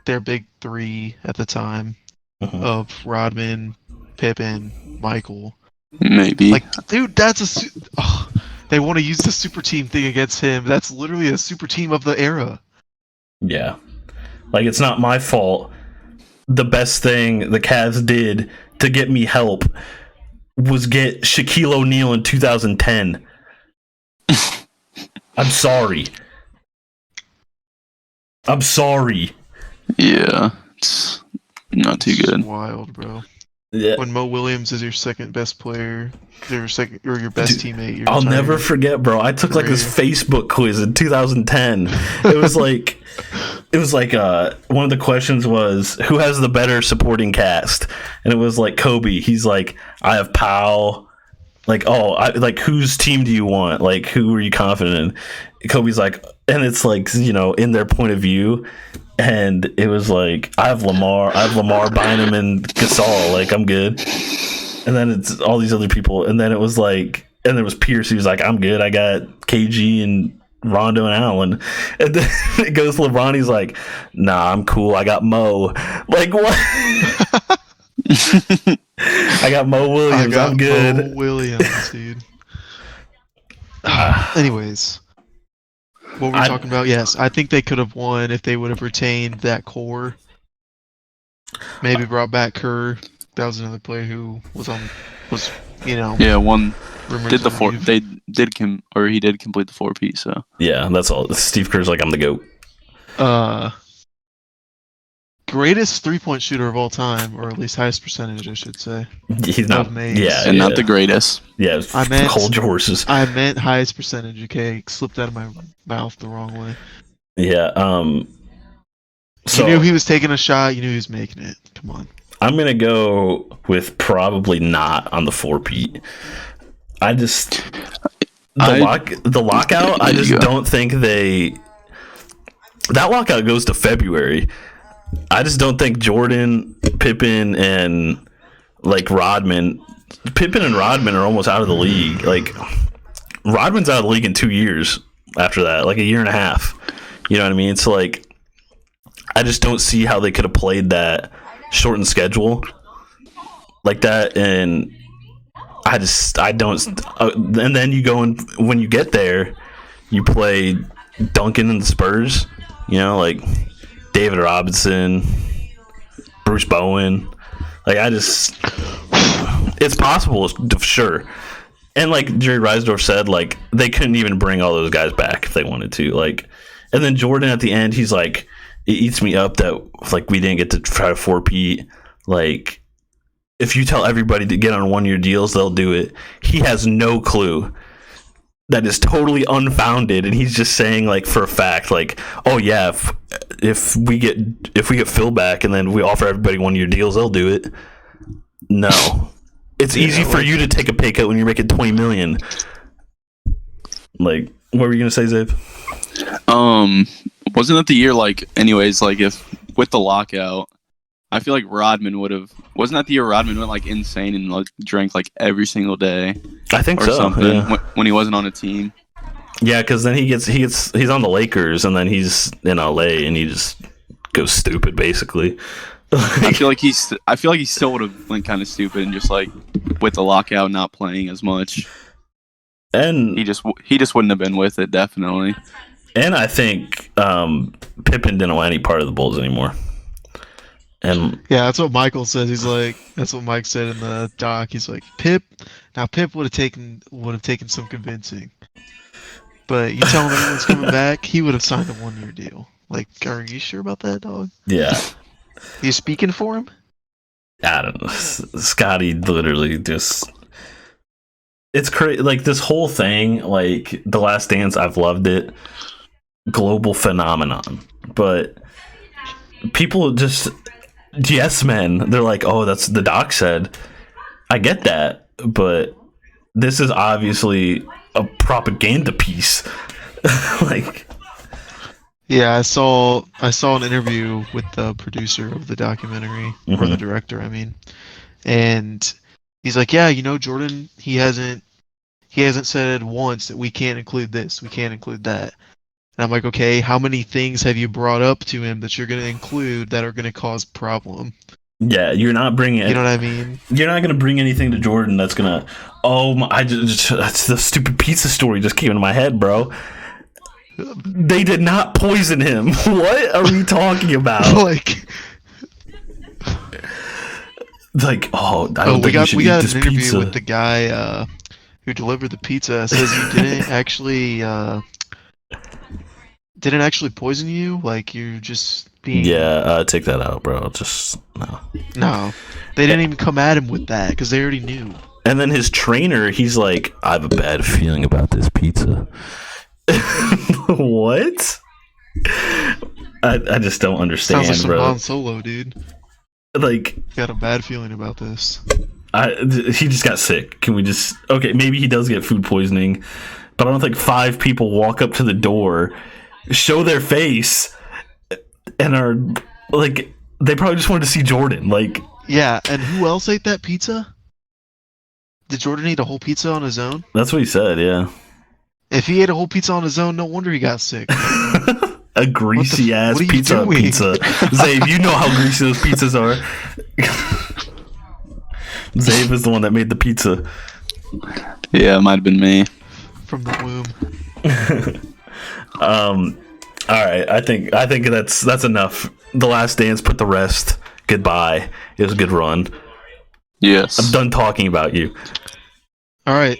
their big three at the time of Rodman, Pippen, Michael. Maybe. Like, dude, they want to use the super team thing against him. That's literally a super team of the era. yeah, like it's not my fault. The best thing the Cavs did to get me help was get Shaquille O'Neal in 2010. I'm sorry. Yeah. It's not too good. Wild, bro. Yeah. When Mo Williams is your second best player, your best teammate. I'll never forget, bro. I took like this Facebook quiz in 2010. It was like one of the questions was who has the better supporting cast, and it was like Kobe. He's like, I have Powell. Like, whose team do you want? Like, who are you confident in? Kobe's like, and it's like, you know, in their point of view. And it was like, I have Lamar, Bynum, and Gasol. Like, I'm good. And then it's all these other people. And then it was like, and there was Pierce. He was like, I'm good. I got KG and Rondo and Allen. And then it goes to LeBron. He's like, nah, I'm cool. I got Mo. Like, what? I got Mo Williams. I'm good. Mo Williams, dude. Anyways. What were we talking about? Yes, I think they could have won if they would have retained that core. Maybe brought back Kerr. That was another player who Yeah, one rumored did the to four. leave. They did he did complete the 4-piece. So Yeah, that's all. Steve Kerr's like, I'm the GOAT. Greatest 3-point shooter of all time, or at least highest percentage, I should say. He's not. Amazing. Yeah, and not the greatest. Yeah, hold your horses. I meant highest percentage. Okay, slipped out of my mouth the wrong way. Yeah. So you knew he was taking a shot. You knew he was making it. Come on. I'm gonna go with probably not on the 4-peat. I just the lockout. I just don't think that lockout goes to February. I just don't think Jordan, Pippen, and like Pippen and Rodman are almost out of the league. Like Rodman's out of the league in 2 years after that, like a year and a half. You know what I mean? So like, I just don't see how they could have played that shortened schedule like that. And I don't. And then you go and when you get there, you play Duncan and the Spurs. You know, like David Robinson, Bruce Bowen. Like it's possible, sure. And like Jerry Reisdorf said, like they couldn't even bring all those guys back if they wanted to. Like, and then Jordan at the end, he's like, it eats me up that like we didn't get to try to 4-peat. Like, if you tell everybody to get on 1-year deals, they'll do it. He has no clue. That is totally unfounded, and he's just saying like for a fact, like, oh yeah, if we get Phil back and then we offer everybody 1-year deals, they'll do it. No, it's easy for you to take a pay cut when you're making $20 million. Like, what were you gonna say, Zabe? Wasn't that the year? Like, anyways, like if with the lockout, I feel like Rodman would have. Wasn't that the year Rodman went like insane and like drank like every single day? I think or so. Something Yeah. when he wasn't on a team. Yeah, because then he's on the Lakers, and then he's in LA, and he just goes stupid, basically. I feel like he still would have went kind of stupid and just like with the lockout not playing as much. And he just wouldn't have been with it, definitely. And I think Pippen didn't want any part of the Bulls anymore. And yeah, that's what Michael says. He's like, that's what Mike said in the doc. He's like, Pip would have taken some convincing. But you tell him everyone's coming back, he would have signed a 1-year deal. Like, are you sure about that, dog? Yeah. You speaking for him? I don't know. Scotty literally just... It's crazy. Like, this whole thing, like, The Last Dance, I've loved it. Global phenomenon. But people just... Yes, men. They're like, oh, that's the doc said. I get that. But this is obviously a propaganda piece. Like... Yeah, I saw an interview with the producer of the documentary, or the director, I mean, and he's like, yeah, Jordan, he hasn't said once that we can't include this, we can't include that. And I'm like, okay, how many things have you brought up to him that you're going to include that are going to cause problem? Yeah, you're not bringing it. You know what I mean? You're not going to bring anything to Jordan that's going to, that's the stupid pizza story just came into my head, bro. They did not poison him. What are we talking about? We got an interview with the guy who delivered the pizza. Says you didn't actually poison you. Like, you're just being. Yeah, take that out, bro. Just no. No, they didn't even come at him with that because they already knew. And then his trainer, he's like, I have a bad feeling about this pizza. What? I just don't understand. Sounds like some bro. Han Solo, dude. Like, got a bad feeling about this. He just got sick. Can we just... Okay, maybe he does get food poisoning, but I don't think 5 people walk up to the door, show their face, and are like, they probably just wanted to see Jordan. Like, yeah, and who else ate that pizza? Did Jordan eat a whole pizza on his own? That's what he said, yeah. If he ate a whole pizza on his own, no wonder he got sick. A greasy ass pizza. Zabe, you know how greasy those pizzas are. Zabe is the one that made the pizza. Yeah, it might have been me. From the womb. All right, I think that's enough. The Last Dance put the rest. Goodbye. It was a good run. Yes. I'm done talking about you. All right.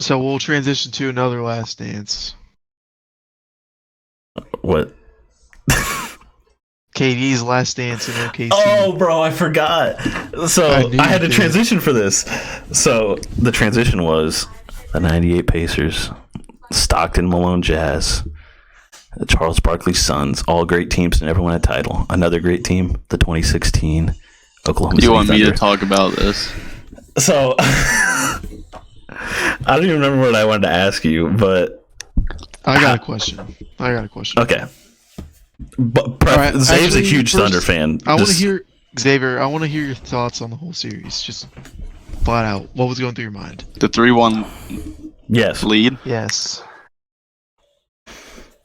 So we'll transition to another Last Dance. What? KD's Last Dance in OKC. Oh, bro, I forgot. So I had to transition for this. So the transition was the 98 Pacers, Stockton Malone Jazz, the Charles Barkley Suns, all great teams and never won a title. Another great team, the 2016 Oklahoma City You want Thunder. me to talk about this? So I don't even remember what I wanted to ask you, but I got a question. Okay. But right, Zave's a huge first, Thunder fan. I want to hear, Xavier, I want to hear your thoughts on the whole series. Just flat out. What was going through your mind? The 3-1 Yes. lead? Yes.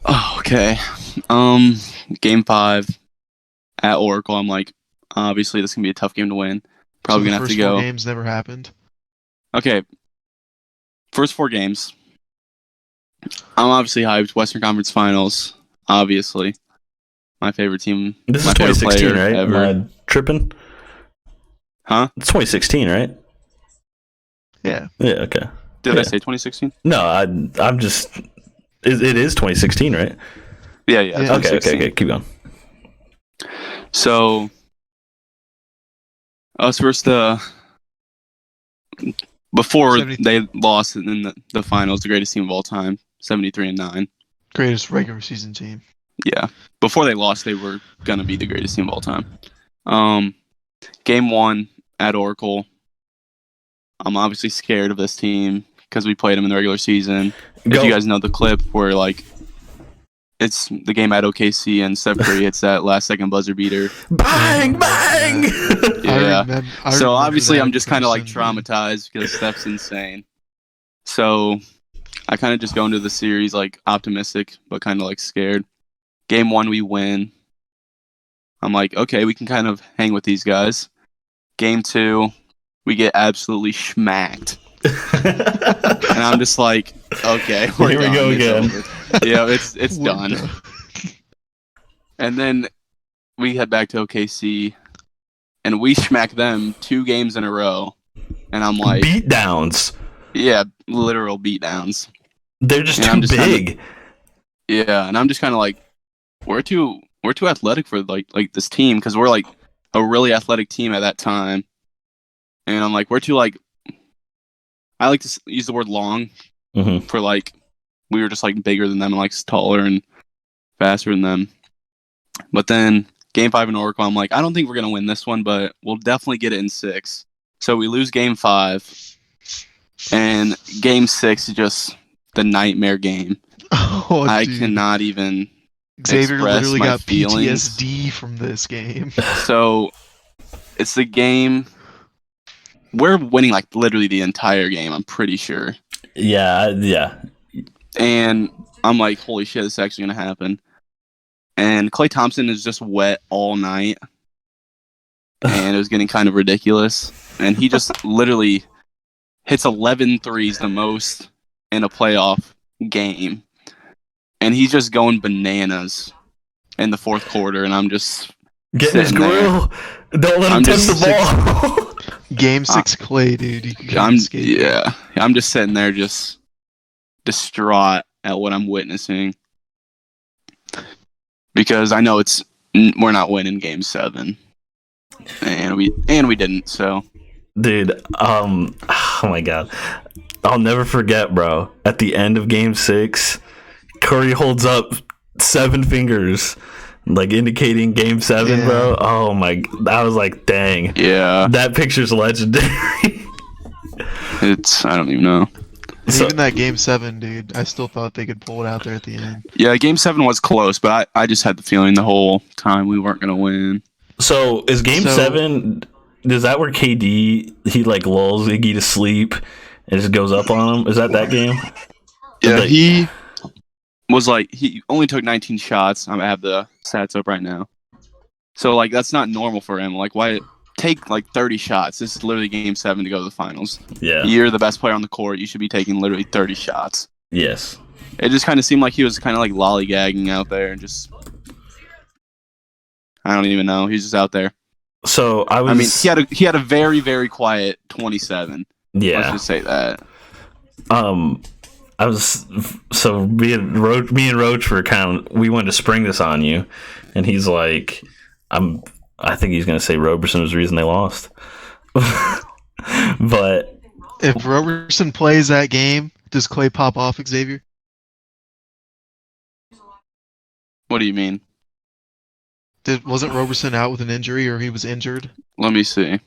Oh, okay. Game 5 at Oracle. I'm like, obviously this is gonna be a tough game to win. Probably gonna have to go. First 4 games never happened. Okay. First 4 games. I'm obviously hyped. Western Conference Finals, obviously. My favorite team. This my is favorite 2016, player right? ever. Am I tripping? Huh? It's 2016, right? Yeah. Yeah. Okay. Did Yeah. I say 2016? No, I'm just. It is 2016, right? Yeah. Yeah. Okay. 2016. Keep going. So, us versus before 70 they lost in the finals, the greatest team of all time, 73-9. Greatest regular season team. Yeah. Before they lost, they were going to be the greatest team of all time. Game 1 at Oracle. I'm obviously scared of this team because we played them in the regular season. Go. If you guys know the clip where, like, it's the game at OKC and Steph Curry hits that last second buzzer beater. Bang! Bang! Yeah. I So remember obviously that I'm just kind of like person, dude. traumatized because Steph's insane. So I kind of just go into the series like optimistic but kind of like scared. Game 1 we win. I'm like, okay, we can kind of hang with these guys. Game 2 we get absolutely schmacked. And I'm just like, okay, we're Here we done. go It's again. over. Yeah, it's We're done. And then we head back to OKC, and we smack them 2 games in a row. And I'm like, Beat downs. yeah, literal beatdowns. They're just And too I'm just big. Yeah, and I'm just kind of like, we're too athletic for like this team because we're like a really athletic team at that time. And I'm like, we're too like, I like to use the word long Mm-hmm. for like, we were just like bigger than them and like taller and faster than them. But then game 5 in Oracle, I'm like, I don't think we're gonna win this one, but we'll definitely get it in 6. So we lose game 5, and game 6 is just the nightmare game. Oh, I dude. cannot even Xavier express literally my got feelings. PTSD from this game. So it's the game. We're winning like literally the entire game, I'm pretty sure. Yeah. And I'm like, holy shit, this is actually gonna happen. And Klay Thompson is just wet all night. And it was getting kind of ridiculous. And he just literally hits 11 threes, the most in a playoff game. And he's just going bananas in the 4th quarter. And I'm just Get in his sitting there. grill. Don't let him I'm touch just the ball. Game 6 Clay, dude. You can't I'm escape it. I'm just sitting there just distraught at what I'm witnessing. Because I know we're not winning game 7. And we didn't, so Dude, oh my god. I'll never forget, bro. At the end of game 6, Curry holds up 7 fingers, like indicating game 7, Yeah. bro. Oh my, I was like, dang. yeah, That picture's legendary. I don't even know. And So- even that game 7, dude, I still thought they could pull it out there at the end. Yeah, game 7 was close, but I just had the feeling the whole time we weren't gonna win. So is game So- 7? Is that where KD he like lulls Iggy to sleep and just goes up on him? Is that game? Yeah, Like- he was like he only took 19 shots. I have the stats up right now. So like that's not normal for him. Like why take like 30 shots? This is literally game 7 to go to the finals. Yeah. You're the best player on the court. You should be taking literally 30 shots. Yes. It just kind of seemed like he was kind of like lollygagging out there and just I don't even know. He's just out there. So I I mean, was. he had a very very quiet 27. Let's Yeah. just say that. I was so me and Roach were we wanted to spring this on you, and he's like, I think he's gonna say Roberson was the reason they lost. But If Roberson plays that game, does Clay pop off, Xavier? What do you mean? Wasn't Roberson out with an injury, or he was injured? Let me see.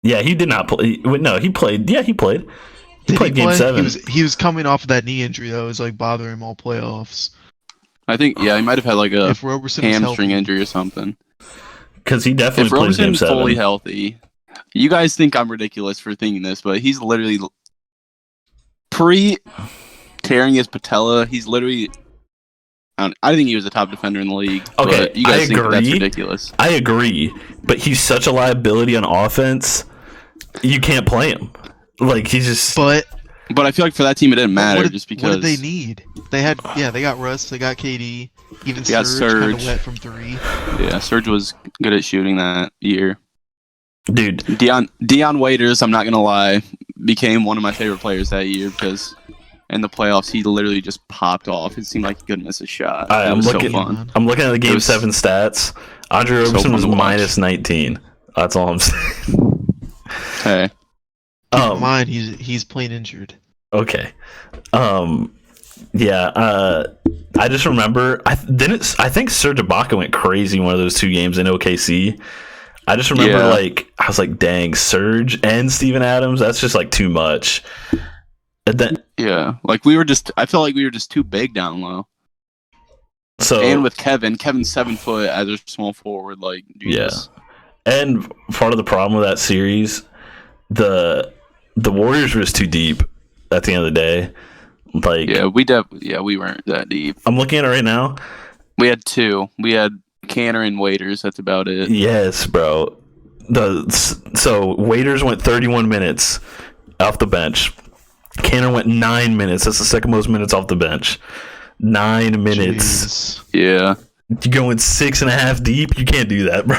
yeah, he did not play. No, he played. Yeah, he played. He Did played game play? 7. He was coming off of that knee injury though. It was like bothering him all playoffs. I think he might have had like a If Roberson was hamstring healthy, injury or something. Because he definitely If plays game Roberson's 7. fully healthy, you guys think I'm ridiculous for thinking this, but he's literally tearing his patella. He's literally. I think he was a top defender in the league. Okay, but you guys I think that's agree. ridiculous. I agree, but he's such a liability on offense. You can't play him. Like he's just. but But I feel like for that team it didn't matter just What because did they need? They got Russ, they got KD, even They got Surge kind of Surge. wet from 3. yeah, Serge was good at shooting that year. Dude, Deion Waiters, I'm not gonna lie, became one of my favorite players that year because in the playoffs he literally just popped off. It seemed like he couldn't miss a shot. I'm It was looking- so fun. I'm looking at the It Game was 7 stats. Andre so Roberson fun was to watch. minus 19. That's all I'm saying. Hey, Keep in mind, he's plain injured. Okay. Yeah. I just remember. I think Serge Ibaka went crazy one of those 2 games in OKC. I just remember, Yeah. I was like, dang, Serge and Steven Adams. That's just like too much. And then, yeah, I felt like we were just too big down low. so And with Kevin's 7 foot as a small forward, like Jesus. and part of the problem with that series, the Warriors were just too deep at the end of the day. Like, We weren't that deep. I'm looking at it right now. We had 2. We had Canner and Waiters. That's about it. Yes, bro. So Waiters went 31 minutes off the bench. Canner went 9 minutes. That's the second most minutes off the bench. 9 minutes. Jeez. Yeah. You going 6.5 deep? You can't do that, bro.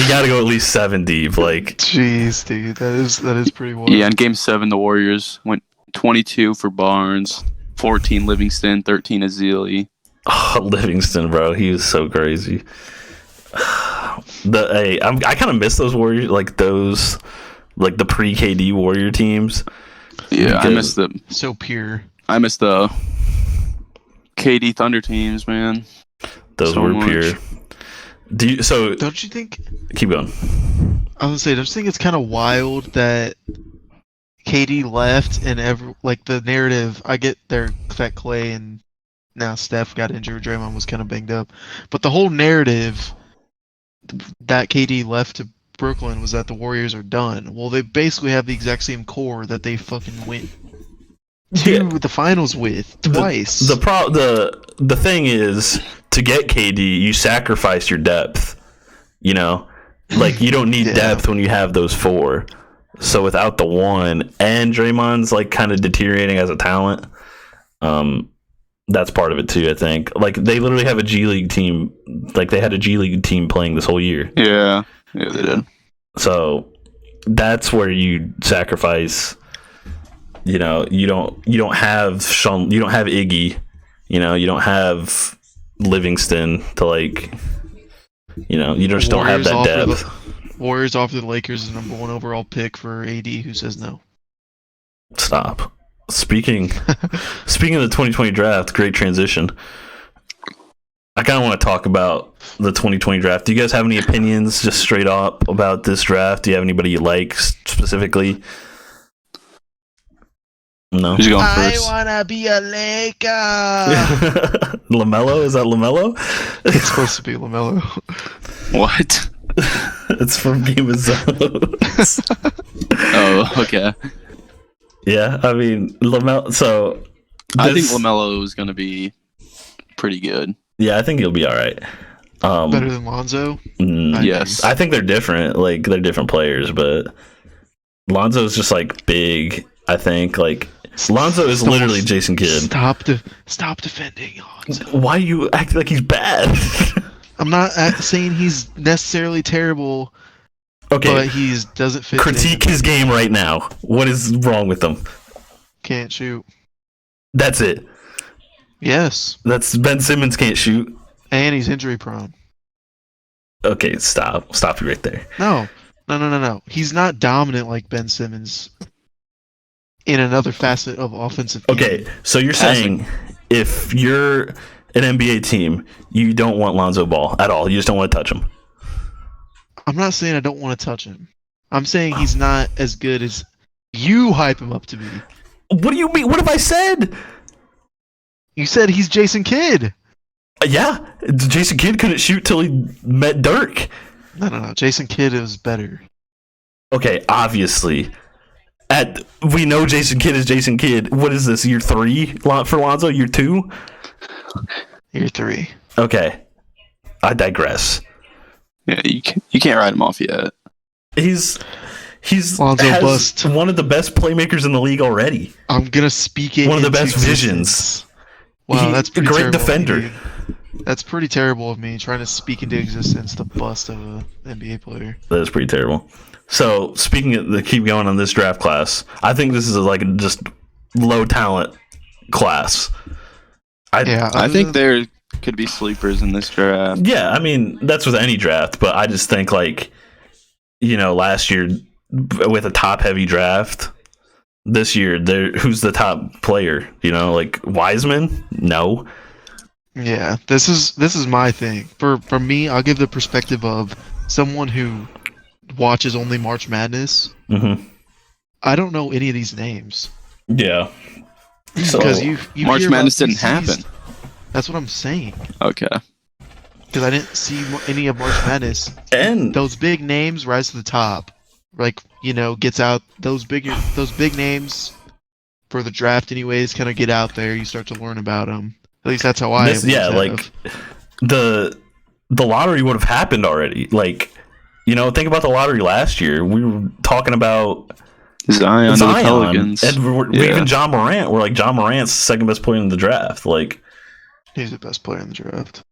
You got to go at least 7 deep. Like, Jeez, dude, that is pretty wild. Yeah, in Game 7, the Warriors went 22 for Barnes, 14 Livingston, 13 Azili. Livingston, bro, he was so crazy. I kind of miss those Warriors, like the pre-KD Warrior teams. Yeah, I Because- miss So pure. the KD Thunder teams, man. Those So were much. pure. Don't you think? Keep going. I was gonna say, don't you think it's kind of wild that KD left and the narrative? I get that Clay and now Steph got injured. Draymond was kind of banged up, but the whole narrative that KD left to Brooklyn was that the Warriors are done. Well, they basically have the exact same core that they fucking went to the finals with twice. The thing is, to get KD, you sacrifice your depth. You know, like you don't need Yeah. depth when you have those 4. So without the 1 and Draymond's like kind of deteriorating as a talent, that's part of it too. I think like they literally have a G League team. Like they had a G League team playing this whole year. Yeah, they did. So that's where you sacrifice. You know, you don't have Sean, you don't have Iggy, you know, you don't have Livingston to like, you know, you just don't have that depth. Warriors offer the Lakers the number 1 overall pick for AD, who says no. Stop. Speaking of the 2020 draft, great transition. I kind of want to talk about the 2020 draft. Do you guys have any opinions, just straight up, about this draft? Do you have anybody you like specifically? No. Who's going first? wanna be a Laker. LaMelo? Is that LaMelo? It's supposed to be LaMelo. What? It's from Game of Thrones. Oh, okay. Yeah, I mean LaMelo. So I think this- LaMelo is going to be pretty good. Yeah, I think he'll be all right. Better than Lonzo. Yes. I think they're different. Like they're different players, but Lonzo's just like big. I think like Lonzo is literally Jason Kidd. Stop defending Lonzo. Why you act like he's bad? I'm not saying he's necessarily terrible, Okay, but he doesn't fit. critique his game right now. What is wrong with him? Can't shoot. That's it. Yes, That's Ben Simmons can't shoot. and he's injury prone. Okay, stop you right there. No. He's not dominant like Ben Simmons in another facet of offensive game. Okay, so you're saying if you're an NBA team, you don't want Lonzo Ball at all. You just don't want to touch him. I'm not saying I don't want to touch him. I'm saying he's not as good as you hype him up to be. What do you mean? What have I said? You said he's Jason Kidd. Yeah, Jason Kidd couldn't shoot till he met Dirk. No. Jason Kidd is better. Okay, obviously. We know Jason Kidd is Jason Kidd. What is this, year 3 for Lonzo? Year 2? Year 3. Okay, I digress. Yeah, you can't write him off yet. He's He's Lonzo has bust. one of the best playmakers in the league already. I'm gonna speak it. One of the into best existence. visions. Wow, He's that's a pretty great terrible of me, defender. dude. That's pretty terrible of me trying to speak into existence the bust of an NBA player. That is pretty terrible. So speaking of the keep going on this draft class, I think this is like just low talent class. I think there could be sleepers in this draft. Yeah, I mean that's with any draft, but I just think like last year with a top heavy draft, this year who's the top player? Like Wiseman? No. Yeah, this is my thing. For me, I'll give the perspective of someone who watches only March Madness. Mm-hmm. I don't know any of these names. Yeah. Because you March hear Madness about didn't happen. That's what I'm saying. Okay. Because I didn't see any of March Madness. And Those big names rise to the top. Like, gets out those big names for the draft anyways kind of get out there. You start to learn about them. At least that's how I am. yeah, like the lottery would have happened already. Like, think about the lottery last year. We were talking about Zion. The Pelicans. And even John Morant. We're like, John Morant's the second best player in the draft. Like, he's the best player in the draft.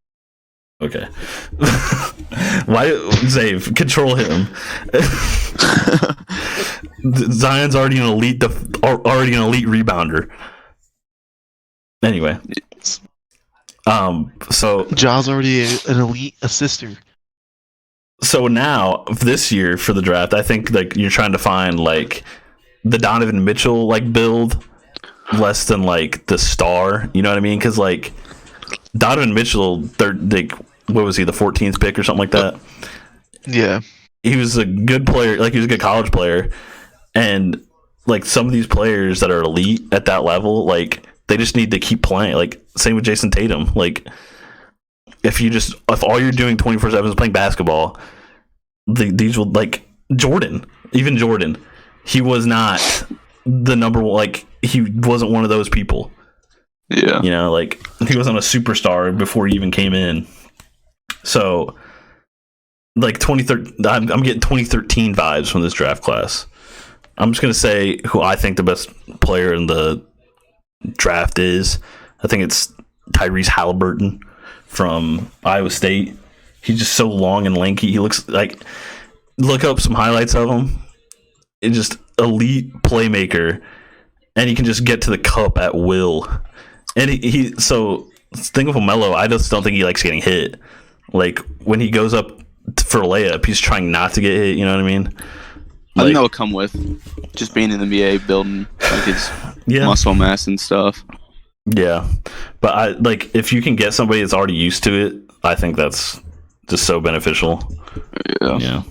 Okay. Why, Zave? Control him. Zion's already an elite rebounder. Anyway, so Ja's already an elite assister. So now this year for the draft, I think like you're trying to find like the Donovan Mitchell like build, less than like the star. You know what I mean? Because like Donovan Mitchell, what was he, the 14th pick or something like that? Yeah. He was a good player, like he was a good college player. And like some of these players that are elite at that level, like they just need to keep playing. Like same with Jason Tatum. Like if all you're doing 24/7 is playing basketball, these will like Jordan, he was not the number one, like he wasn't one of those people. Yeah. Like he wasn't a superstar before he even came in. So, like 2013, I'm getting 2013 vibes from this draft class. I'm just gonna say who I think the best player in the draft is. I think it's Tyrese Halliburton from Iowa State. He's just so long and lanky. He looks like, look up some highlights of him. It's just elite playmaker, and he can just get to the cup at will. And he so think of Melo. I just don't think he likes getting hit. Like when he goes up for a layup, he's trying not to get hit. You know what I mean? I think that would come with just being in the NBA, building like his muscle mass and stuff. Yeah, but if you can get somebody that's already used to it, I think that's just so beneficial. Yeah.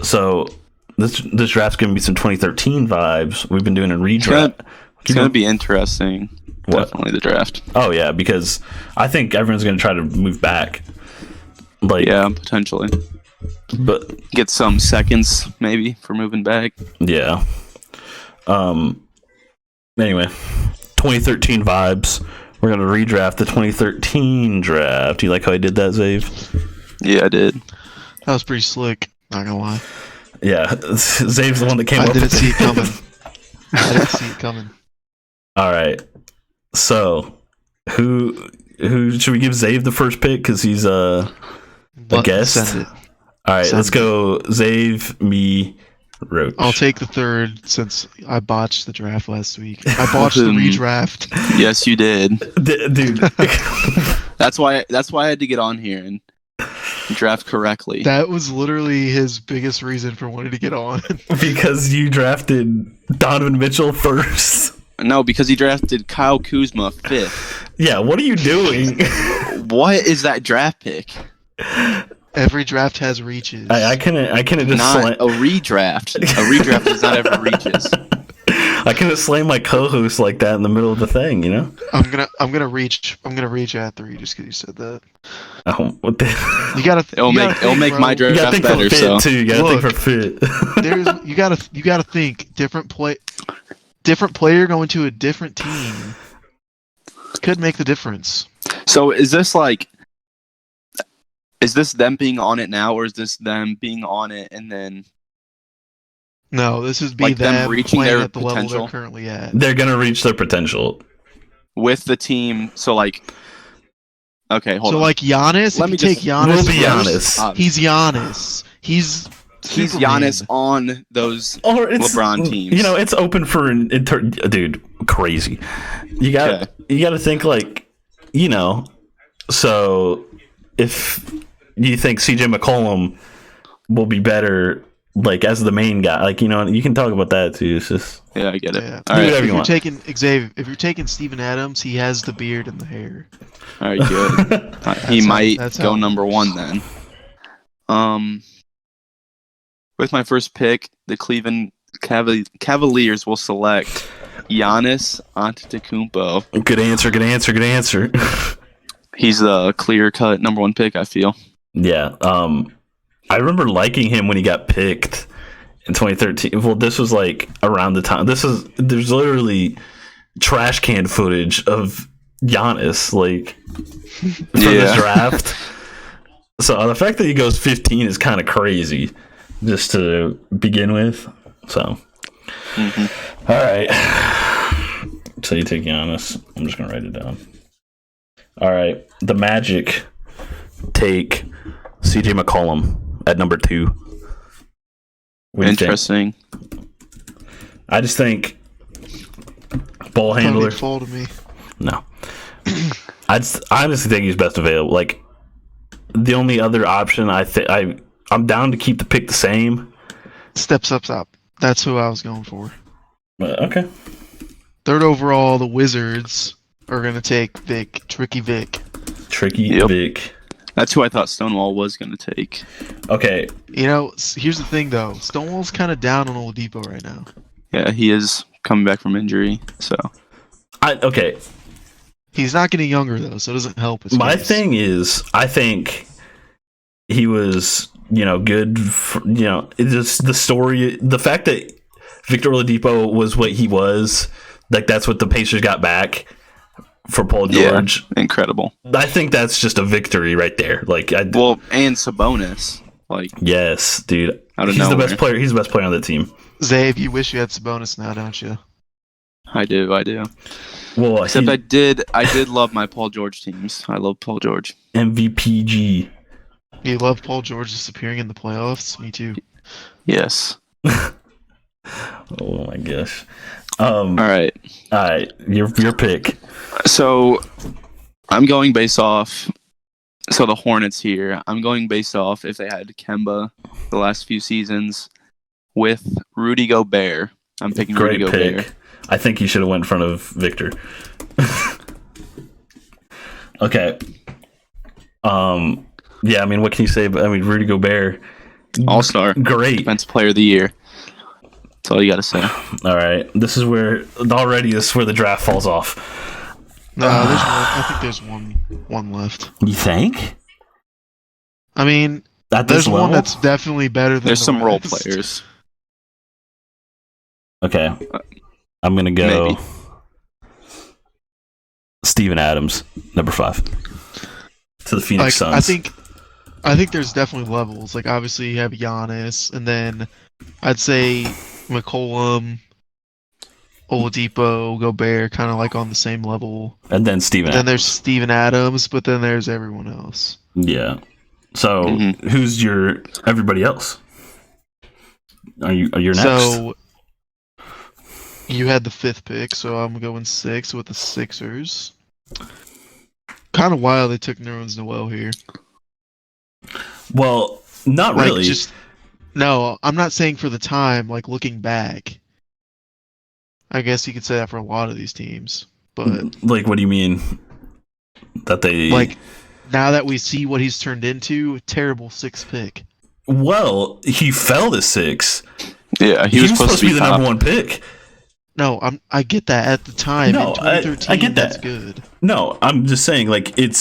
So this draft's giving me some 2013 vibes. We've been doing a redraft. It's gonna be interesting. What? Definitely the draft. Oh yeah, because I think everyone's gonna try to move back. Like potentially. But get some seconds maybe for moving back. Yeah. Anyway, 2013 vibes. We're gonna redraft the 2013 draft. Do you like how I did that, Zave? Yeah, I did. That was pretty slick. Not gonna lie. Yeah, Zave's the one that came up. I didn't see it coming. I didn't see it coming. All right. So, who should we give Zave the first pick because he's a guest? Send it. All right, let's go. Zave, me, Roach. I'll take the third since I botched the draft last week. I botched the redraft. Yes, you did, dude. That's why I had to get on here and draft correctly. That was literally his biggest reason for wanting to get on. Because you drafted Donovan Mitchell first. No, because he drafted Kyle Kuzma 5th. Yeah, what are you doing? What is that draft pick? Every draft has reaches. I couldn't just not a redraft. A redraft does not ever reaches. I couldn't slam my co-host like that in the middle of the thing, you know? I'm gonna reach at 3 just because you said that. Oh, what the? It'll make my draft better. So too. You gotta think for fit. You gotta think different player going to a different team could make the difference. So is this them being on it now, or is this them being on it and then No, this would be Like them them reaching playing their at the level potential? they're currently at. They're gonna reach their potential. with the team. So like, okay, hold on. So like Giannis, Let if me you take just- Giannis, We'll be first, Giannis. he's Giannis. He's Giannis Superman. on those Or it's LeBron teams. You know, it's open for dude, crazy. You got to think like, you know. So if you think CJ McCollum will be better, like as the main guy, like, you know, you can talk about that too. It's just Yeah, I get it. Yeah. All right, whatever If you you're want. taking Xavier, if you're taking Steven Adams, he has the beard and the hair. all right, good. He might that's how go it number works. one then. With my first pick, the Cleveland Cavaliers will select Giannis Antetokounmpo. Good answer. Good answer. Good answer. He's the clear-cut number one pick, I feel. Yeah. I remember liking him when he got picked in 2013. Well, this was like around the time. There's literally trash can footage of Giannis like for this draft. So the fact that he goes 15 is kind of crazy, just to begin with. So, all right. So you take Giannis. I'm just gonna write it down. All right. The Magic take CJ McCollum at number 2. What do you think? Interesting. I just think ball Don't handler. need fall to me. No. I honestly think he's best available. Like, the only other option, I'm down to keep the pick the same. Steps up. That's who I was going for. Okay. Third overall, the Wizards are going to take Tricky Vic. Tricky Yep. Vic. That's who I thought Stonewall was going to take. Okay. You know, here's the thing though. Stonewall's kind of down on Oladipo right now. Yeah, he is coming back from injury, so. Okay. He's not getting younger though, so it doesn't help his My case. thing is, I think he was, good. For, it's just the story, the fact that Victor Oladipo was what he was, like that's what the Pacers got back for Paul George. Yeah, incredible. I think that's just a victory right there. Like, And Sabonis. Like, yes, dude. Out of He's the nowhere. best player. He's the best player on the team. Zabe, you wish you had Sabonis now, don't you? I do. Well, Except I did love my Paul George teams. I love Paul George. MVPG. You love Paul George disappearing in the playoffs? Me too. Yes. Oh my gosh. All right. Your pick. So I'm going based off. So the Hornets here. I'm going based off if they had Kemba the last few seasons with Rudy Gobert. I'm picking Great Rudy pick. Gobert. I think you should have went in front of Victor. Okay. Yeah, I mean, what can you say? Rudy Gobert, All-star. great. Defensive Player of the Year. That's all you got to say. All right, this is where the draft falls off. No, there's one. I think there's one left. You think? I mean, At this there's one level? that's definitely better than There's the some role rest. players. Okay, I'm gonna go. Maybe. Steven Adams, number 5, to the Phoenix Suns. I think there's definitely levels. Like obviously you have Giannis, and then I'd say McCollum, Oladipo, Gobert, kind of like on the same level. And then Steven. Then there's Steven Adams, but then there's everyone else. Yeah. So who's your everybody else? Are you next? So you had the 5th pick, so I'm going 6 with the Sixers. Kind of wild they took Nerlens Noel here. Well, not Like really. no, I'm not saying for the time. Like looking back, I guess you could say that for a lot of these teams. But Like, what do you mean? That they like now that we see what he's turned into, terrible 6th pick. Well, he fell to 6. Yeah, he was supposed to be the top. number 1 pick. No, I get that at the time. No, in 2013, I get that. That's good. No, I'm just saying, like, it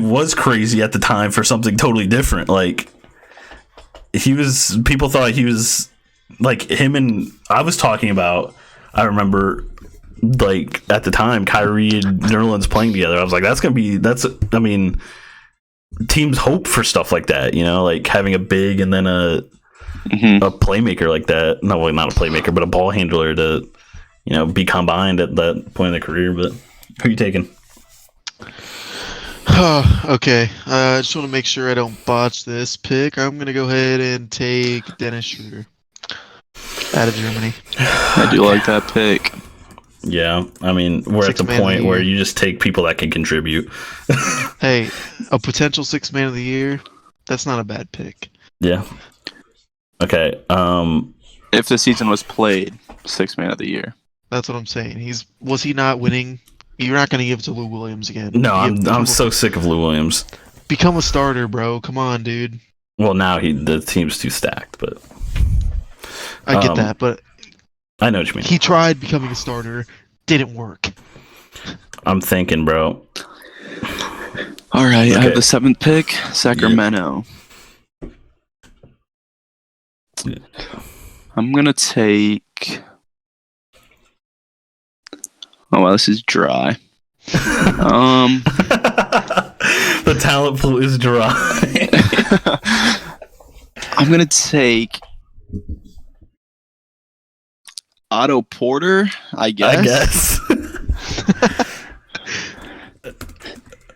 was crazy at the time for something totally different. Like, people thought he was, like, him and, I was talking about, I remember, like, at the time, Kyrie and Nerlens playing together. I was like, teams hope for stuff like that, like having a big and then a Mhm. a playmaker like that. No, well, not a playmaker, but a ball handler to, be combined at that point in their career. But who are you taking? Okay, I just want to make sure I don't botch this pick. I'm gonna go ahead and take Dennis Schroeder out of Germany. I do like that pick. Yeah, I mean, we're at the Sixth man of the point where year. you just take people that can contribute. Hey, a potential sixth man of the year. That's not a bad pick. Yeah. Okay. If the season was played, sixth man of the year. That's what I'm saying. Was he not winning? You're not gonna give it to Lou Williams again. No, I'm so sick of Lou Williams. Become a starter, bro. Come on, dude. Well, now the team's too stacked, but I get that, but I know what you mean. he tried becoming a starter. Didn't work. I'm thinking, bro. All right, I Okay. have the 7th pick, Sacramento. Yeah. I'm gonna take. Oh wow, this is dry. The talent pool is dry. I'm gonna take Otto Porter. I guess.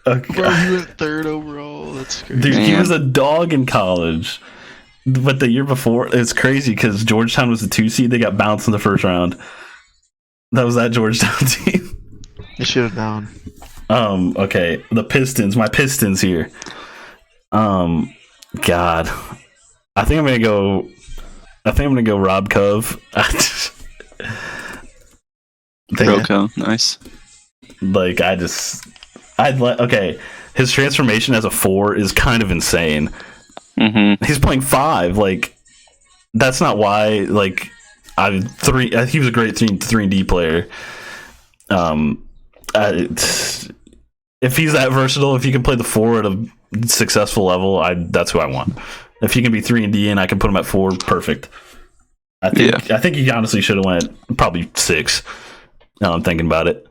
Okay. Bro, he went third overall. That's crazy. Dude, he Man. was a dog in college. But the year before, it's crazy because Georgetown was the 2 seed. They got bounced in the first round. That was that Georgetown team. They should have known. Okay. The Pistons. My Pistons here. God. I think I'm gonna go Rob Cove. Rocco, nice. Okay. His transformation as a 4 is kind of insane. Mm-hmm. He's playing 5. Like, that's not why. Like, he was a great 3-and-D player. If he's that versatile, if he can play the 4 at a successful level, that's who I want. If he can be 3-and-D and I can put him at 4, perfect. I think he honestly should have went probably 6. Now I'm thinking about it.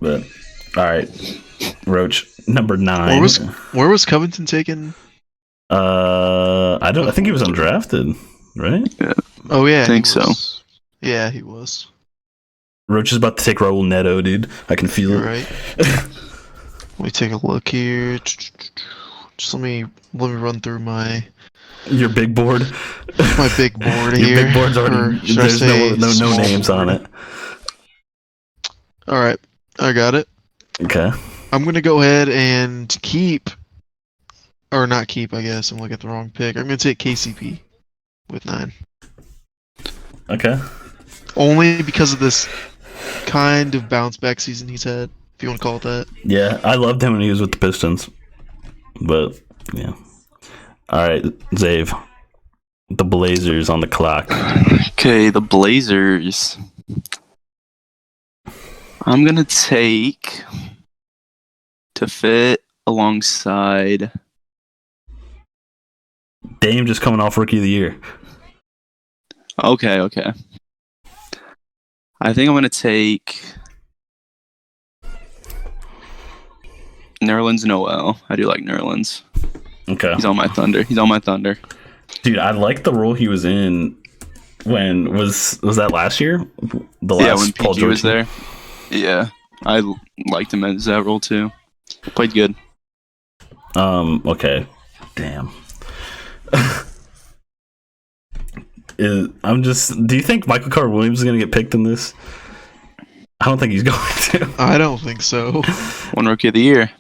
But all right, Roach, number 9. Where was Covington taken? I think he was undrafted, right? Oh yeah, I think he was. Yeah, he was. Roach is about to take Raul Neto, dude. I can feel You're it. right. Let me take a look here. Just let me run through my Your big board. big board Your here. big board's already. Or should I There's say no small names on board? it. All right, I got it. Okay. I'm gonna go ahead and keep, or not keep. I guess I'm looking at the wrong pick. I'm gonna take KCP with 9. Okay. Only because of this kind of bounce back season he's had, if you want to call it that. Yeah, I loved him when he was with the Pistons, but yeah. All right, Zave. The Blazers on the clock. Okay, the Blazers. I'm gonna take to fit alongside. Dame just coming off Rookie of the Year. Okay. I think I'm gonna take Nerlens Noel. I do like Nerlens. Okay. He's on my Thunder. Dude, I like the role he was in when was that last year? The last when Paul PG George was there. Yeah, I liked him as that role too. Played good. Okay. Damn. Do you think Michael Carter Williams is going to get picked in this? I don't think he's going to. I don't think so. One Rookie of the Year.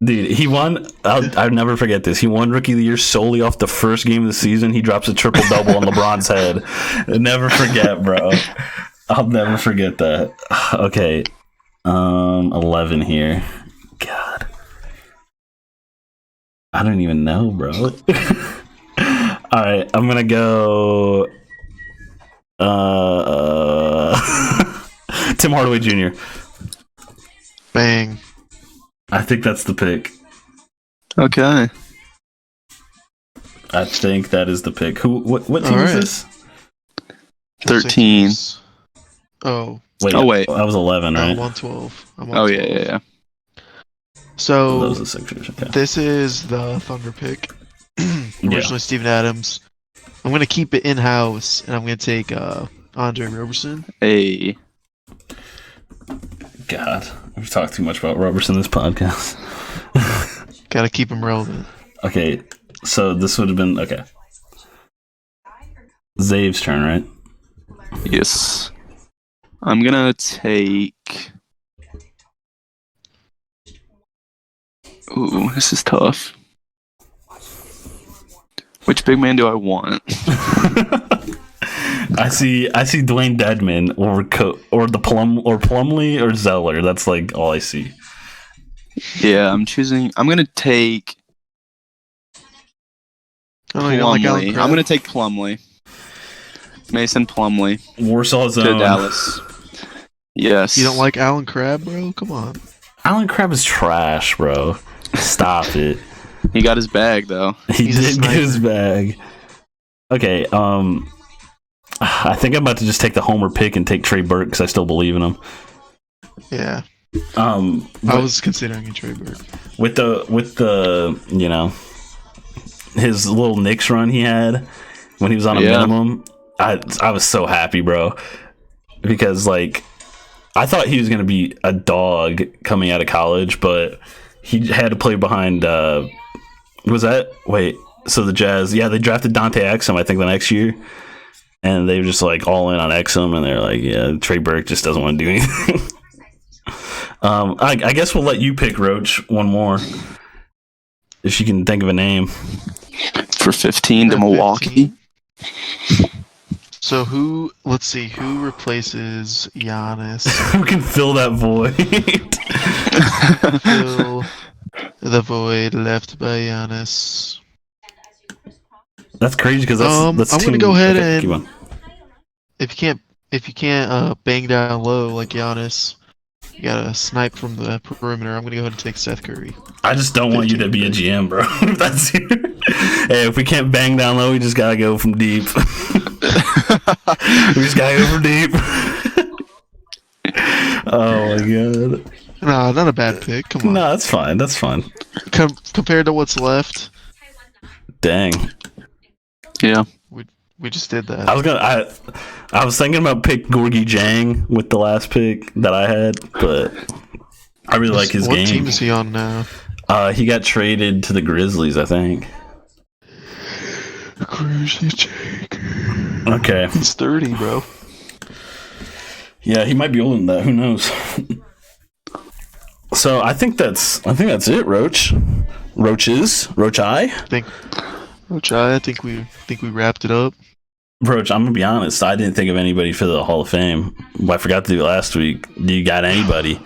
Dude, he won. I'll never forget this. He won Rookie of the Year solely off the first game of the season. He drops a triple-double on LeBron's head. I'll never forget, bro. I'll never forget that. Okay. 11 here. God. I don't even know, bro. All right, I'm gonna go. Tim Hardaway Jr. Bang. I think that's the pick. Okay. I think that is the pick. What team All is right. this? 13. Oh, Wait, Oh, wait. I was 11, I'm right? on 12. I'm on Oh 12. yeah. So that So was the Sixers. Okay. this is the Thunder pick. Originally Steven Adams. I'm gonna keep it in house, and I'm gonna take Andre Roberson. Hey, God, we've talked too much about Roberson this podcast. Gotta keep him relevant. Okay, so this would have been okay. Zave's turn, right? yes. I'm gonna take. Ooh, this is tough. Which big man do I want? I see Dwayne Dedman or the Plumlee or Zeller. That's like all I see. Yeah, I'm gonna take Oh, you don't like Alan Plumlee. Crabb? I'm gonna take Plumlee. Mason Plumlee Warsaw to Zone. Dallas. Yes. You don't like Alan Crabb, bro? Come on. Alan Crabb is trash, bro. Stop it. He got his bag though. He He's a did get his sniper. bag. Okay, I think I'm about to just take the homer pick and take Trey Burke because I still believe in him. Yeah, I I was considering a Trey Burke. with the his little Knicks run he had when he was on a minimum. I was so happy, bro, because like I thought he was gonna be a dog coming out of college, but he had to play behind. So the Jazz, they drafted Dante Exum, I think, the next year, and they were just like all in on Exum, and they're like, yeah, Trey Burke just doesn't want to do anything. I guess we'll let you pick, Roach, one more, if you can think of a name. For 15 to Milwaukee. So let's see, who replaces Giannis? Who can fill that void? Fill the void left by Giannis. That's crazy because that's I'm gonna too- go ahead okay, keep and on. if you can't bang down low like Giannis, you gotta snipe from the perimeter. I'm gonna go ahead and take Seth Curry. I just don't want you to be a GM, bro. That's hey, if we can't bang down low, we just gotta go from deep. We just gotta go from deep. Oh my god. No, not a bad pick. Come on. No, that's fine. That's fine. Compared to what's left, Dang. Yeah. we just did that. I was thinking about pick Gorgie Jang with the last pick that I had, but I really like his what game. team is he on now? He got traded to the Grizzlies, I think. Crazy Jake. Okay. He's 30, bro. Yeah, he might be older than that. Who knows? So I think that's it, Roach. Roach I think we wrapped it up. Roach, I'm gonna be honest. I didn't think of anybody for the Hall of Fame. I forgot to do it last week. Do you got anybody?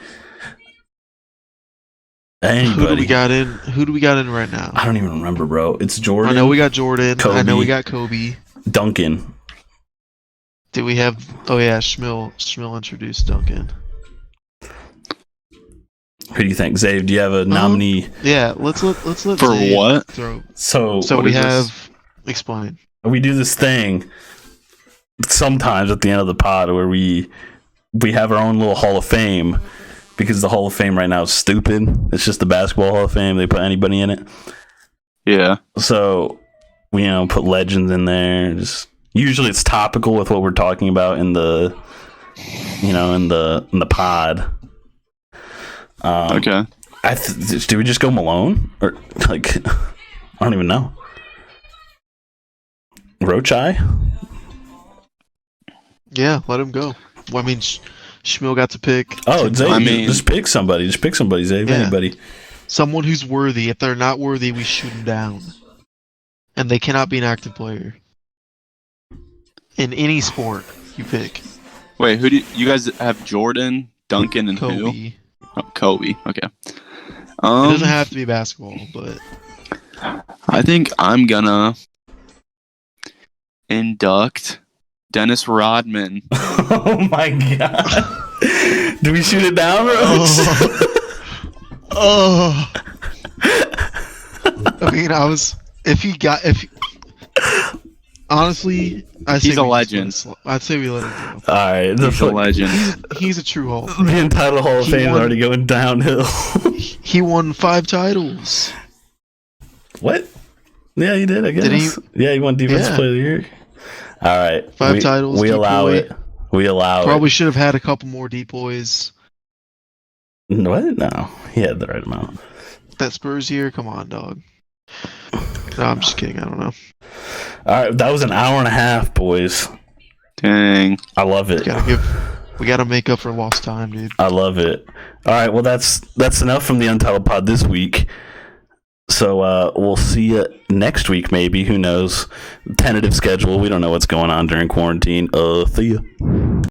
Who do we got in right now? I don't even remember, bro. It's Jordan. I know we got Jordan. Kobe. I know we got Kobe. Duncan. Did we have? Oh yeah, Schmill introduced Duncan. Who do you think, Zave? Do you have a nominee? Yeah, let's let For Zay what? throw. So So what we is have. this? Explain. we do this thing sometimes at the end of the pod where we have our own little Hall of Fame because the Hall of Fame right now is stupid. It's just the basketball Hall of Fame. They put anybody in it. Yeah. So we put legends in there. Just usually it's topical with what we're talking about in the in the pod. Okay. Do we just go Malone or like I don't even know. Roachai? Yeah, let him go. Well, I mean, Schmill got to pick. Oh, Zay, I mean- just pick somebody. Just pick somebody, Zay. Yeah. Anybody. Someone who's worthy. If they're not worthy, we shoot them down. And they cannot be an active player. In any sport you pick. Wait, who do you guys have? Jordan, Duncan, and who? Kobe. Oh, Kobe. Okay. It doesn't have to be basketball, but I think I'm gonna induct Dennis Rodman. Oh my god. Do we shoot it down, Roach? Oh. I mean, honestly, He's a legend. I'd say we let him All right. He's a legend. go. He's a true Hall. The entitled Hall of He Fame is won- already going downhill. He won 5 titles. What? Yeah, he did. I guess. Did he? Yeah, he won Defensive Yeah. Player of the Year. All right, 5 titles. We allow decoy. it. We allow Probably it. should have had a couple more depoys. What? No, he had the right amount. That Spurs year, come on, dog. No, I'm just kidding. I don't know. All right, that was an hour and a half, boys. Dang. I love it. We gotta make up for lost time, dude. I love it. All right, well that's enough from the Untitled Pod this week. So we'll see you next week, maybe. Who knows? Tentative schedule. We don't know what's going on during quarantine. See ya.